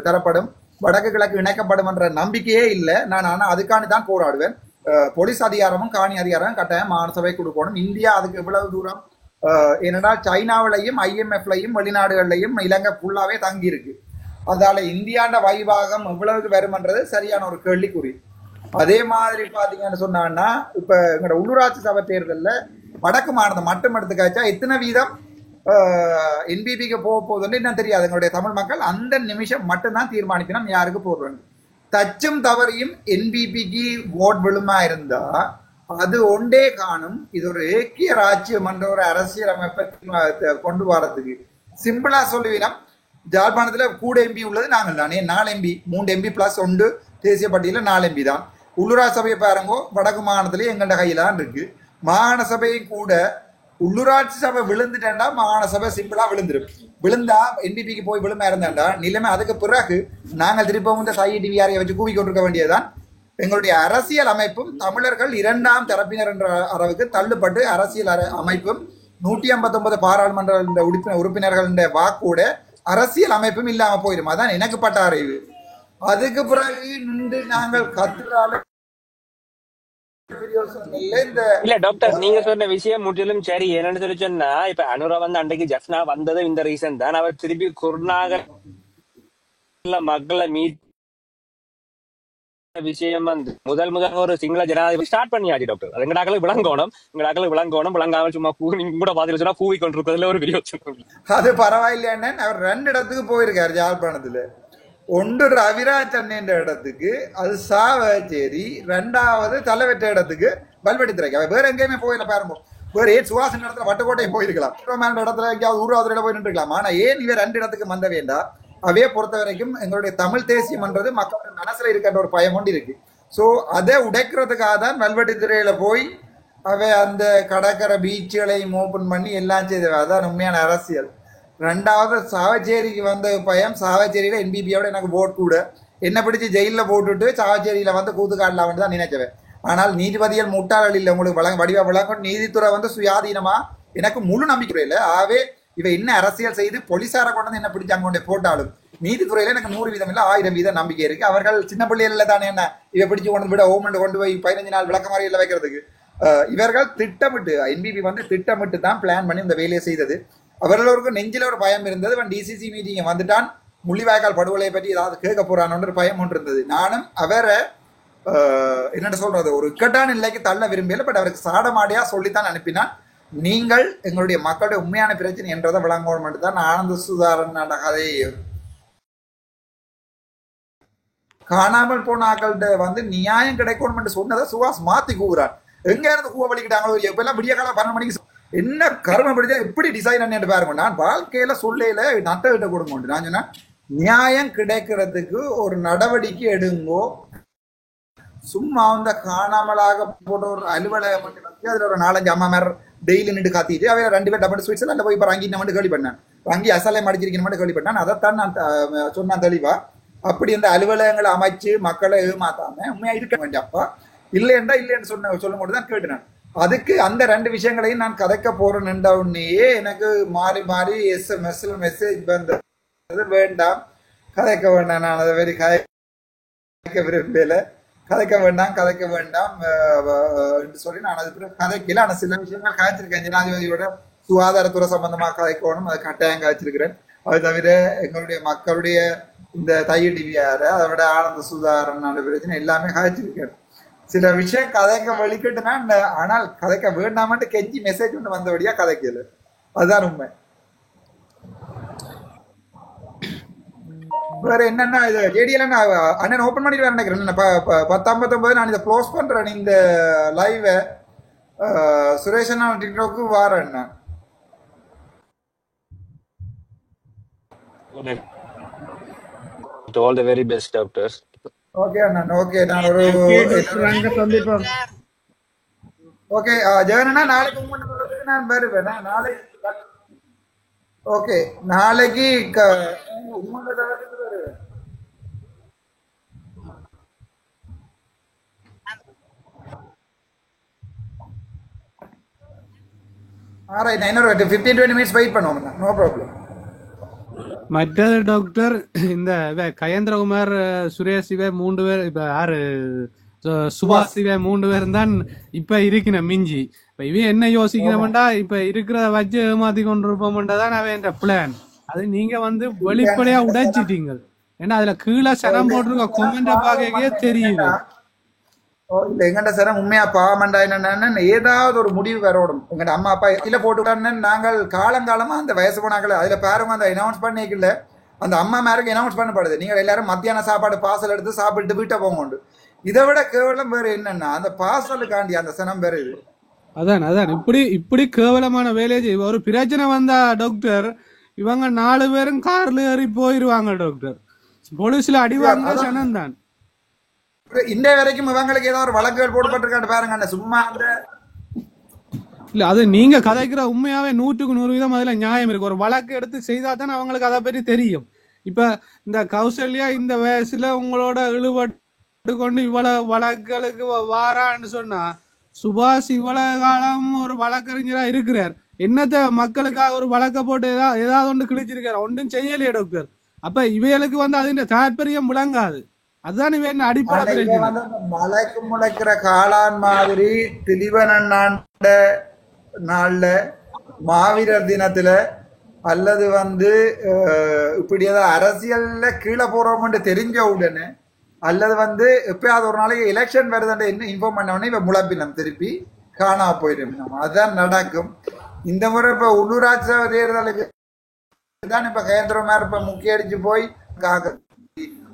தரப்படும், வடக்கு கிழக்கு இணைக்கப்படும் என்ற நம்பிக்கையே இல்லை. நான் ஆனா அதுக்காண்டி தான் போராடுவேன். போலீஸ் அதிகாரமும் காணி அதிகாரமும் கட்டாயம் மாநசபை கொடுக்கணும். இந்தியா அதுக்கு எவ்வளவு தூரம் ஏனென்றால் சைனாவிலையும் IMFலையும் வெளிநாடுகள்லையும் இலங்கை ஃபுல்லாவே தங்கி இருக்கு. அதால இந்தியாண்ட வைபாகம் எவ்வளவுக்கு வரும்ன்றது சரியான ஒரு கேள்விக்குறி. அதே மாதிரி பாத்தீங்கன்னு சொன்னான்னா இப்ப எங்களோட உள்ளூராட்சி சபை தேர்தலில் வடக்கு மாநிலம் மட்டும் எடுத்துக்காச்சா எத்தனை வீதம் NPPக்கு போக போகுதுன்னு இன்னும் தெரியாது. எங்களுடைய தமிழ் மக்கள் அந்த நிமிஷம் மட்டும்தான் தீர்மானிக்கணும் யாருக்கு போடுறாங்க. தச்சும் தவறியும் NPPக்கு ஓட் விழுமா இருந்தா அது ஒன்றே காணும். இது ஒரு ஏக்கிய ராஜ்யம் என்ற ஒரு அரசியல் அமைப்பை கொண்டு வரதுக்கு சிம்பிளா சொல்லுவீங்கன்னா ஜாழ்ப்பாணத்துல கூட MP உள்ளது நாங்கள் தானே. 4 MP 3 MP பிளஸ் 1 தேசிய பட்டியல 4 MP தான். உள்ளூராட்சி சபையை பாருங்கோ வடக்கு மாகாணத்திலேயே எங்கள்ட கையிலான் இருக்கு. மாகாண சபையும் கூட உள்ளூராட்சி சபை விழுந்துட்டேன்டா மாகாண சபை சிம்பிளா விழுந்துடும். விழுந்தா NPPக்கு போய் விழுமா இருந்தாண்டா நிலைமை அதுக்கு பிறகு நாங்கள் திருப்பவும் இந்த CITVRஐ வச்சு கூவி கொண்டிருக்க வேண்டியதுதான். எங்களுடைய அரசியல் அமைப்பும் தமிழர்கள் 2ஆம் தரப்பினர் என்ற அளவுக்கு தள்ளுப்பட்டு அரசியல் அமைப்பும் 159 பாராளுமன்ற உறுப்பினர்களுடைய வாக்கூட அரசியல் அமைப்பும் இல்லாம போயிடும். அதான் எனக்கு பட்ட அறிவு. அதுக்கு பிறகு நின்று நாங்கள் கத்துறாலும் இல்ல டாக்டர், நீங்க சொன்ன விஷயம் முற்றிலும் சரி. என்னன்னு சொல்லி சொன்னா இப்ப அனுரா வந்து அன்றைக்கு ஜப்னா வந்தது இந்த ரீசன் தான். அவர் திருப்பி குருநாகர் மக்களை மீட் விஷயம் வந்து முதல் ஒரு சிங்கள ஜனாதிபதி ஸ்டார்ட் பண்ணியாச்சு டாக்டர். அது எங்கடாக்களுக்கு விளங்கணும் விளங்காமல் சும்மா நீங்க கூட பாத்துட்டு சொன்னா கூவி கொண்டிருக்கிறதுல ஒரு வீடியோ அது பரவாயில்லைன்னு அவர் 2 இடத்துக்கு போயிருக்காரு யாழ்ப்பாணத்துல. ஒன்று ரவிராஜ் அண்ணன்ற இடத்துக்கு, அது சாவச்சேரி. 2வது தலைவெற்ற இடத்துக்கு பல்வெடித்துறைக்கு. வேற எங்கேயுமே போயில பாருங்க. வேற சுவாசன் இடத்துல வட்டுக்கோட்டை போயிருக்கலாம், இடத்துல எங்கேயாவது ஊராவது போய் நின்றுக்கலாம். ஆனா ஏன் இவர் 2 இடத்துக்கு வந்த வேண்டாம்? அவையே பொறுத்த வரைக்கும் எங்களுடைய தமிழ் தேசியம்ன்றது மக்களுடைய மனசுல இருக்கின்ற ஒரு பயம் கொண்டு இருக்கு. ஸோ அதை உடைக்கிறதுக்காக தான் வல்வெட்டித்துறையில போய் அவை அந்த கடற்கரை பீச்சுகளையும் ஓப்பன் பண்ணி எல்லாம் செய்தவை. அதான் உண்மையான அரசியல். 2வது சாவச்சேரிக்கு வந்த பயம், சாவச்சேரியில NPPயோட எனக்கு ஓட் கூட. என்ன பிடிச்சி ஜெயில போட்டுட்டு சாவச்சேரியில வந்து கூத்து காட்டலாம்னு தான் நினைச்சவன். ஆனால் நீதிபதிகள் முட்டாளர்கள் இல்லை, உங்களுக்கு வடிவா விளங்கும். நீதித்துறை வந்து சுயாதீனமா எனக்கு முழு நம்பிக்கை இல்லை. ஆகவே இவ என்ன அரசியல் செய்து போலீசாரை கொண்டு வந்து என்ன பிடிச்சி அங்க கொண்டு போட்டாலும் நீதித்துறையில எனக்கு 100% இல்லை 1000% நம்பிக்கை இருக்கு. அவர்கள் சின்ன பிள்ளைகள்ல தானே என்ன இவ பிடிச்சு கொண்டு விட ஓமெண்ட் கொண்டு போய் 15 நாள் விளக்கமாறியில் வைக்கிறதுக்கு. இவர்கள் திட்டமிட்டு என்பிபி வந்து திட்டமிட்டு தான் பிளான் பண்ணி இந்த வேலையை செய்தது. அவர்களுக்கு நெஞ்சில ஒரு பயம் இருந்தது. டிசிசி மீட்டிங் வந்துட்டான், முள்ளிவாய்க்கால் படுகொலையை பற்றி ஏதாவது கேட்க போறான்னு பயம் ஒன்று இருந்தது. நானும் அவரை என்ன சொல்றது ஒரு இக்கட்டான நிலைக்கு தள்ள விரும்பல. பட் அவருக்கு சாடமாடியா சொல்லித்தான் அனுப்பினான். நீங்கள் எங்களுடைய மக்களுடைய உண்மையான பிரச்சனை என்றதை விளங்கணும் மட்டும் தான் ஆனந்த சுதாரன் கதையை காணாமல் போன ஆக்கள்கிட்ட வந்து நியாயம் கிடைக்கணும் சொன்னதை சுகாஸ் மாத்தி கூறுறான். எங்க இருந்து கூவ வலிக்கிட்டாங்களோ எப்பெல்லாம் விடிய காலம் 12 மணிக்கு என்ன கருமை பிடிச்சா எப்படி டிசைன் பண்ணிட்டு பாருங்க. நான் வாழ்க்கையில சொல்லையில நட்டகிட்ட கொடுங்க. நான் சொன்னேன் நியாயம் கிடைக்கிறதுக்கு ஒரு நடவடிக்கை எடுங்கோ. சும்மா வந்து காணாமலாக போட்ட ஒரு அலுவலகம் அதுல ஒரு 4-5 அம்மா மேர் டெய்லி நின்று காத்திட்டு அவ 2 பேர் டபுள் ஸ்வீட்ஸ் எல்லாம் போய் இப்போ வாங்கி நம்ம கேள்வி பண்ணேன். வாங்கி அசலை மடிச்சிருக்கணும் மட்டும் கேள்வி பண்ணேன். அதைத்தான் நான் சொன்னேன் தெளிவா. அப்படி அந்த அலுவலகங்களை அமைச்சு மக்களை ஏமாத்தாம உண்மையா இருக்க வேண்டியப்பா இல்லைன்றா இல்லைன்னு சொல்லும் போது தான் கேட்டேன். அதுக்கு அந்த 2 விஷயங்களையும் நான் கதைக்க போறேன்ன்ற உடனேயே எனக்கு மாறி மாறி எஸ்எம்எஸ்ல மெசேஜ் வந்தது. வேண்டாம் கதைக்க வேண்டாம், நான் அதை வெறி கதைக்க விரும்பல, கதைக்க வேண்டாம் சொல்லி நான் அது கதைக்கல. ஆனால் சில விஷயங்கள் காய்ச்சிருக்கேன். ஜனாதிபதியோட சுகாதாரத்துறை சம்பந்தமா கதைக்கணும், அதை கட்டாயம் காய்ச்சிருக்கிறேன். அது தவிர எங்களுடைய மக்களுடைய இந்த தையடி வியார அதை விட ஆனந்த சுதாரண பிரச்சனை எல்லாமே காய்ச்சிருக்கேன். சில விஷயம் கதைக்க வலிக்கட்டுனா, ஆனால் கதைக்க வேண்டாமட்டு கெஞ்சி மெசேஜ் ஒன்று வந்தபடியா கதைக்கல. அதுதான் உண்மை. வேற என்னன்னா இது ஜேடிஎல் அண்ணன் ஓப்பன் பண்ணிட்டு வேற நினைக்கிறேன். 10:59 நான் இதை க்ளோஸ் பண்றேன் இந்த லைவ. சுரேஷ் அண்ணா டிக்டாக்கு வாரேன். All the very best, doctors. Okay Anna, okay. நான் ஒரு சந்திப்போம். ஓகே ஜெகனண்ணா, நாளைக்கு உங்க நான் வருவேன். நாளைக்கு ஓகே, நாளைக்கு உங்க வருவேன். ஆல்ரைட், நான் இன்னொரு 15-20 மினிட்ஸ் வெயிட் பண்ணுவோம். No problem. மற்றது டாக்டர் இந்த கயேந்திரகுமார் சுரேஷ் இவ 3 பேர் இப்ப யாரு சுபாஷ் இவ 3 பேரும் தான் இப்ப இருக்கிற மிஞ்சி. இப்ப இவன் என்ன யோசிக்கிறோம்டா, இப்ப இருக்கிறத வச்சு ஏமாத்தி கொண்டு இருப்போம்ன்றதான் அவன் பிளான். அது நீங்க வந்து வெளிப்படையா உடைச்சிட்டீங்க. ஏன்னா அதுல கீழே சரம் போட்டிருக்க கொமெண்ட பாக்கவே தெரியுது. இல்ல எங்கண்ட சரம் உண்மையா பாவமண்டா என்னன்னு ஏதாவது ஒரு முடிவு வரணும். எங்கட அம்மா அப்பா இல்ல போட்டுவிட்டான்னு நாங்கள் காலங்காலமா அந்த வயசு போனாக்கள் அதுல பாருங்க அந்த அனௌன்ஸ் பண்ணிக்கல. அந்த அம்மா மேருக்கு அனௌன்ஸ் பண்ணப்படுது, நீங்கள் எல்லாரும் மத்தியான சாப்பாடு பார்சல் எடுத்து சாப்பிட்டு வீட்டை போங்க. இதை விட கேவலம் வேற என்னன்னா அந்த பார்சலுக்காண்டி அந்த சனம் வேற இது. அதான் இப்படி கேவலமான வேலையை ஒரு பிரச்சனை வந்தா டாக்டர் இவங்க 4 பேரும் கார்ல ஏறி போயிருவாங்க டாக்டர். போலீஸ்ல அடிவாங்க சனம் தான். இந்த வரைக்கும் இவங்களுக்கு ஏதோ ஒரு வழக்குகள் போடப்பட்டிருக்காண்டு பாருங்க. சும்மா அந்த இல்ல அது நீங்க கதைக்கிற உண்மையாவே 100% அதுல நியாயம் இருக்கு. ஒரு வழக்கு எடுத்து செய்தா தான் அவங்களுக்கு அதை பற்றி தெரியும். இப்ப இந்த கௌசல்யா இந்த வயசுல உங்களோட இழுபட்டு கொண்டு இவ்வளவு வழக்குகளுக்கு வாரான்னு சொன்னா, சுபாஷ் இவ்வளவு காலம் ஒரு வழக்கறிஞரா இருக்கிறார். என்னத்த மக்களுக்காக ஒரு வழக்க போட்டு ஏதாவது ஒன்று கிழிச்சிருக்காரு, ஒன்றும் செய்யலையே டாக்டர். அப்ப இவைகளுக்கு வந்து அதுன்ற தாற்பயம் விளங்காது. அதுதான் இவன் அடிப்படை மலைக்கு முளைக்கிற காளான் மாதிரி திலீபனாண்ட நாள்ல மாவீரர் தினத்துல அல்லது வந்து இப்படி ஏதாவது அரசியல்ல கீழே போறோம்னு தெரிஞ்ச உடனே அல்லது வந்து எப்பயாவது ஒரு நாளைக்கு எலெக்ஷன் வருதுன்ற என்ன இன்ஃபார்ம் பண்ண உடனே இப்ப முளப்பினம் திருப்பி காணா போயிடும். அதுதான் நடக்கும். இந்த முறை இப்ப உள்ளூராட்சி தேர்தலுக்கு தான் இப்ப கேந்திரமார் இப்ப முக்கிய அடிச்சு போய்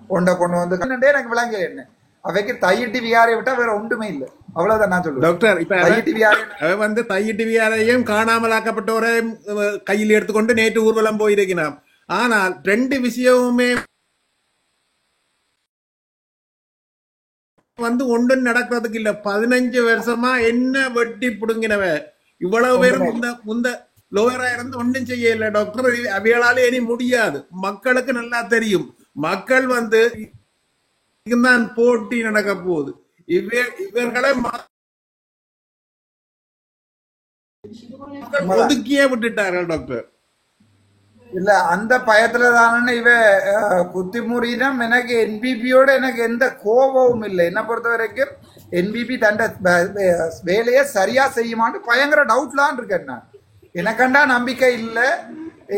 கொண்டு வந்து எனக்கு விளங்கல என்ன அவைக்கு தையிட்டு வியாரை விட்டா வேற ஒன்றுமே இல்லை. அவ்வளவுதான் நான் சொல்லுவேன் டாக்டர். இப்ப வந்து தையிட்டு வியாரையும் காணாமலாக்கப்பட்டவரையும் கையில் எடுத்துக்கொண்டு நேற்று ஊர்வலம் போயிருக்கிறான். ஆனால் 2 விஷயமுமே வந்து ஒன்றும் நடக்கிறதுக்கு இல்ல. 15 வருஷமா என்ன வெட்டி புடுங்கினவ இவ்வளவு பேரும் முந்த லோயரா இருந்து ஒன்றும் செய்யல டாக்டர். அவைகளால இனி முடியாது. மக்களுக்கு நல்லா தெரியும். மக்கள் வந்து தான் போட்டி நடக்க போகுது. இவர்களை ஒதுக்கியே விட்டுட்டார்கள் டாக்டர். இல்ல அந்த பயத்துல தானே இவ குத்திமுறினம். எனக்கு என்பிபியோட எனக்கு எந்த கோபமும் இல்லை. என்ன பொறுத்த வரைக்கும் என்பிபி தண்ட வேலையை சரியா செய்யுமான்னு பயங்கர டவுட்லாம் இருக்கேன். நான் எனக்கண்டா நம்பிக்கை இல்லை.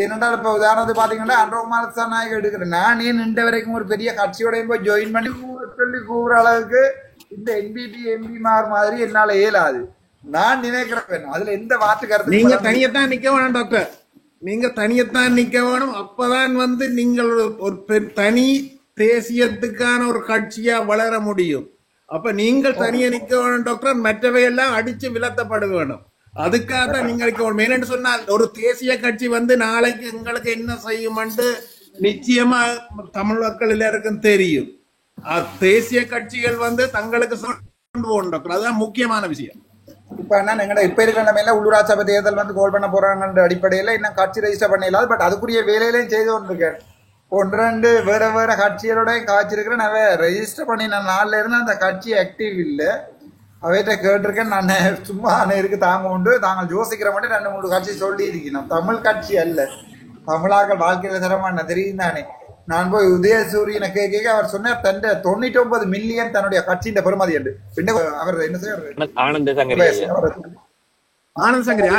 என்னடா இப்ப உதாரணத்துக்கு பாத்தீங்கன்னா அன்றகுமார் நாயகம் எடுக்கிறேன். நான் ஏன் நின்ற வரைக்கும் ஒரு பெரிய கட்சியோடையும் போய் ஜாயின் பண்ணி சொல்லி கூற அளவுக்கு இந்த என்பிபி எம்பிமார் மாதிரி என்னால இயலாது. நான் நினைக்கிறேன் அதுல எந்த வார்த்தை கருத்து. நீங்க தனியத்தான் நிக்க வேணும் டாக்டர். நீங்க தனியத்தான் நிக்க வேணும். அப்பதான் நீங்கள் ஒரு தனி தேசியத்துக்கான ஒரு கட்சியா வளர முடியும். அப்ப நீங்கள் தனியா நிக்க வேணும் டாக்டர். மற்றவையெல்லாம் அடிச்சு விலத்தப்பட வேணும். அதுக்காக நீங்க மெயின்னு சொன்னால் ஒரு தேசிய கட்சி நாளைக்கு எங்களுக்கு என்ன செய்யும் நிச்சயமா தமிழ் மக்கள் எல்லாருக்கும் தெரியும். தேசிய கட்சிகள் தங்களுக்கு டாக்டர். அதுதான் முக்கியமான விஷயம். இப்ப என்ன எங்கட இப்ப இருக்கிற நிலைமையில உள்ளூராட்சி சபை தேர்தல் கோல் பண்ண போறாங்கன்ற அடிப்படையில இன்னும் கட்சி ரெஜிஸ்டர் பண்ணிடலாம். பட் அதுக்குரிய வேலையிலையும் செய்து கொண்டிருக்கேன். 1-2 வேற கட்சிகளோட காட்சி இருக்கிறேன். நான் ரெஜிஸ்டர் பண்ணி நான் 4 இருந்து அந்த கட்சி ஆக்டிவ் இல்லை. அவைகிட்ட கேட்டிருக்கேன். நான் சும்மா இருக்கு தாங்க உண்டு தாங்கள் யோசிக்கிற மட்டும் 2-3 கட்சி சொல்லி இருக்கணும். தமிழ் கட்சி அல்ல, தமிழாக்கள் வாழ்க்கையில தரமான தெரியும் தானே. நான் போய் உதயசூரியனை கேட்க அவர் சொன்னார் தன் 99 மில்லியன் தன்னுடைய கட்சியின் பெருமதி என்று. அவர் என்ன செய்யறாரு? ஆனந்த சங்கரி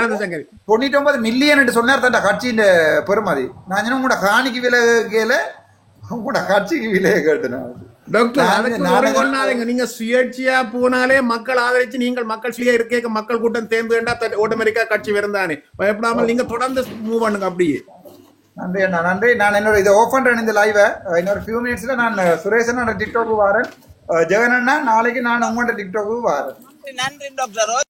99 மில்லியன் என்று சொன்னார் தன் கட்சியின் பெருமதி. நான் உங்களோட காணிக்கு விலை கேட்கல, உங்களோட கட்சிக்கு விலையை கேட்டேன். டாக்டர் நீங்க சுயேட்சையா போனாலே மக்கள் ஆதரிச்சு நீங்கள் மக்கள் சுய இருக்க மக்கள் கூட்டம் தேர்ந்து ஓட்டமெரிக்கா கட்சி வருந்தானே பயப்படாமல் நீங்க தொடர்ந்து மூவ் பண்ணுங்க. அப்படியே நன்றி அண்ணா, நன்றி. நான் என்னோட இதை ஓப் பண்றேன் இந்த லைவை. இன்னொரு ஃபியூ மினிட்ஸ்ல நான் சுரேஷன் டிக்டாக்கு வரேன். ஜெகன் அண்ணா நாளைக்கு நான் உங்களோட டிக்டாக்கு வரேன். நன்றி டாக்டர்.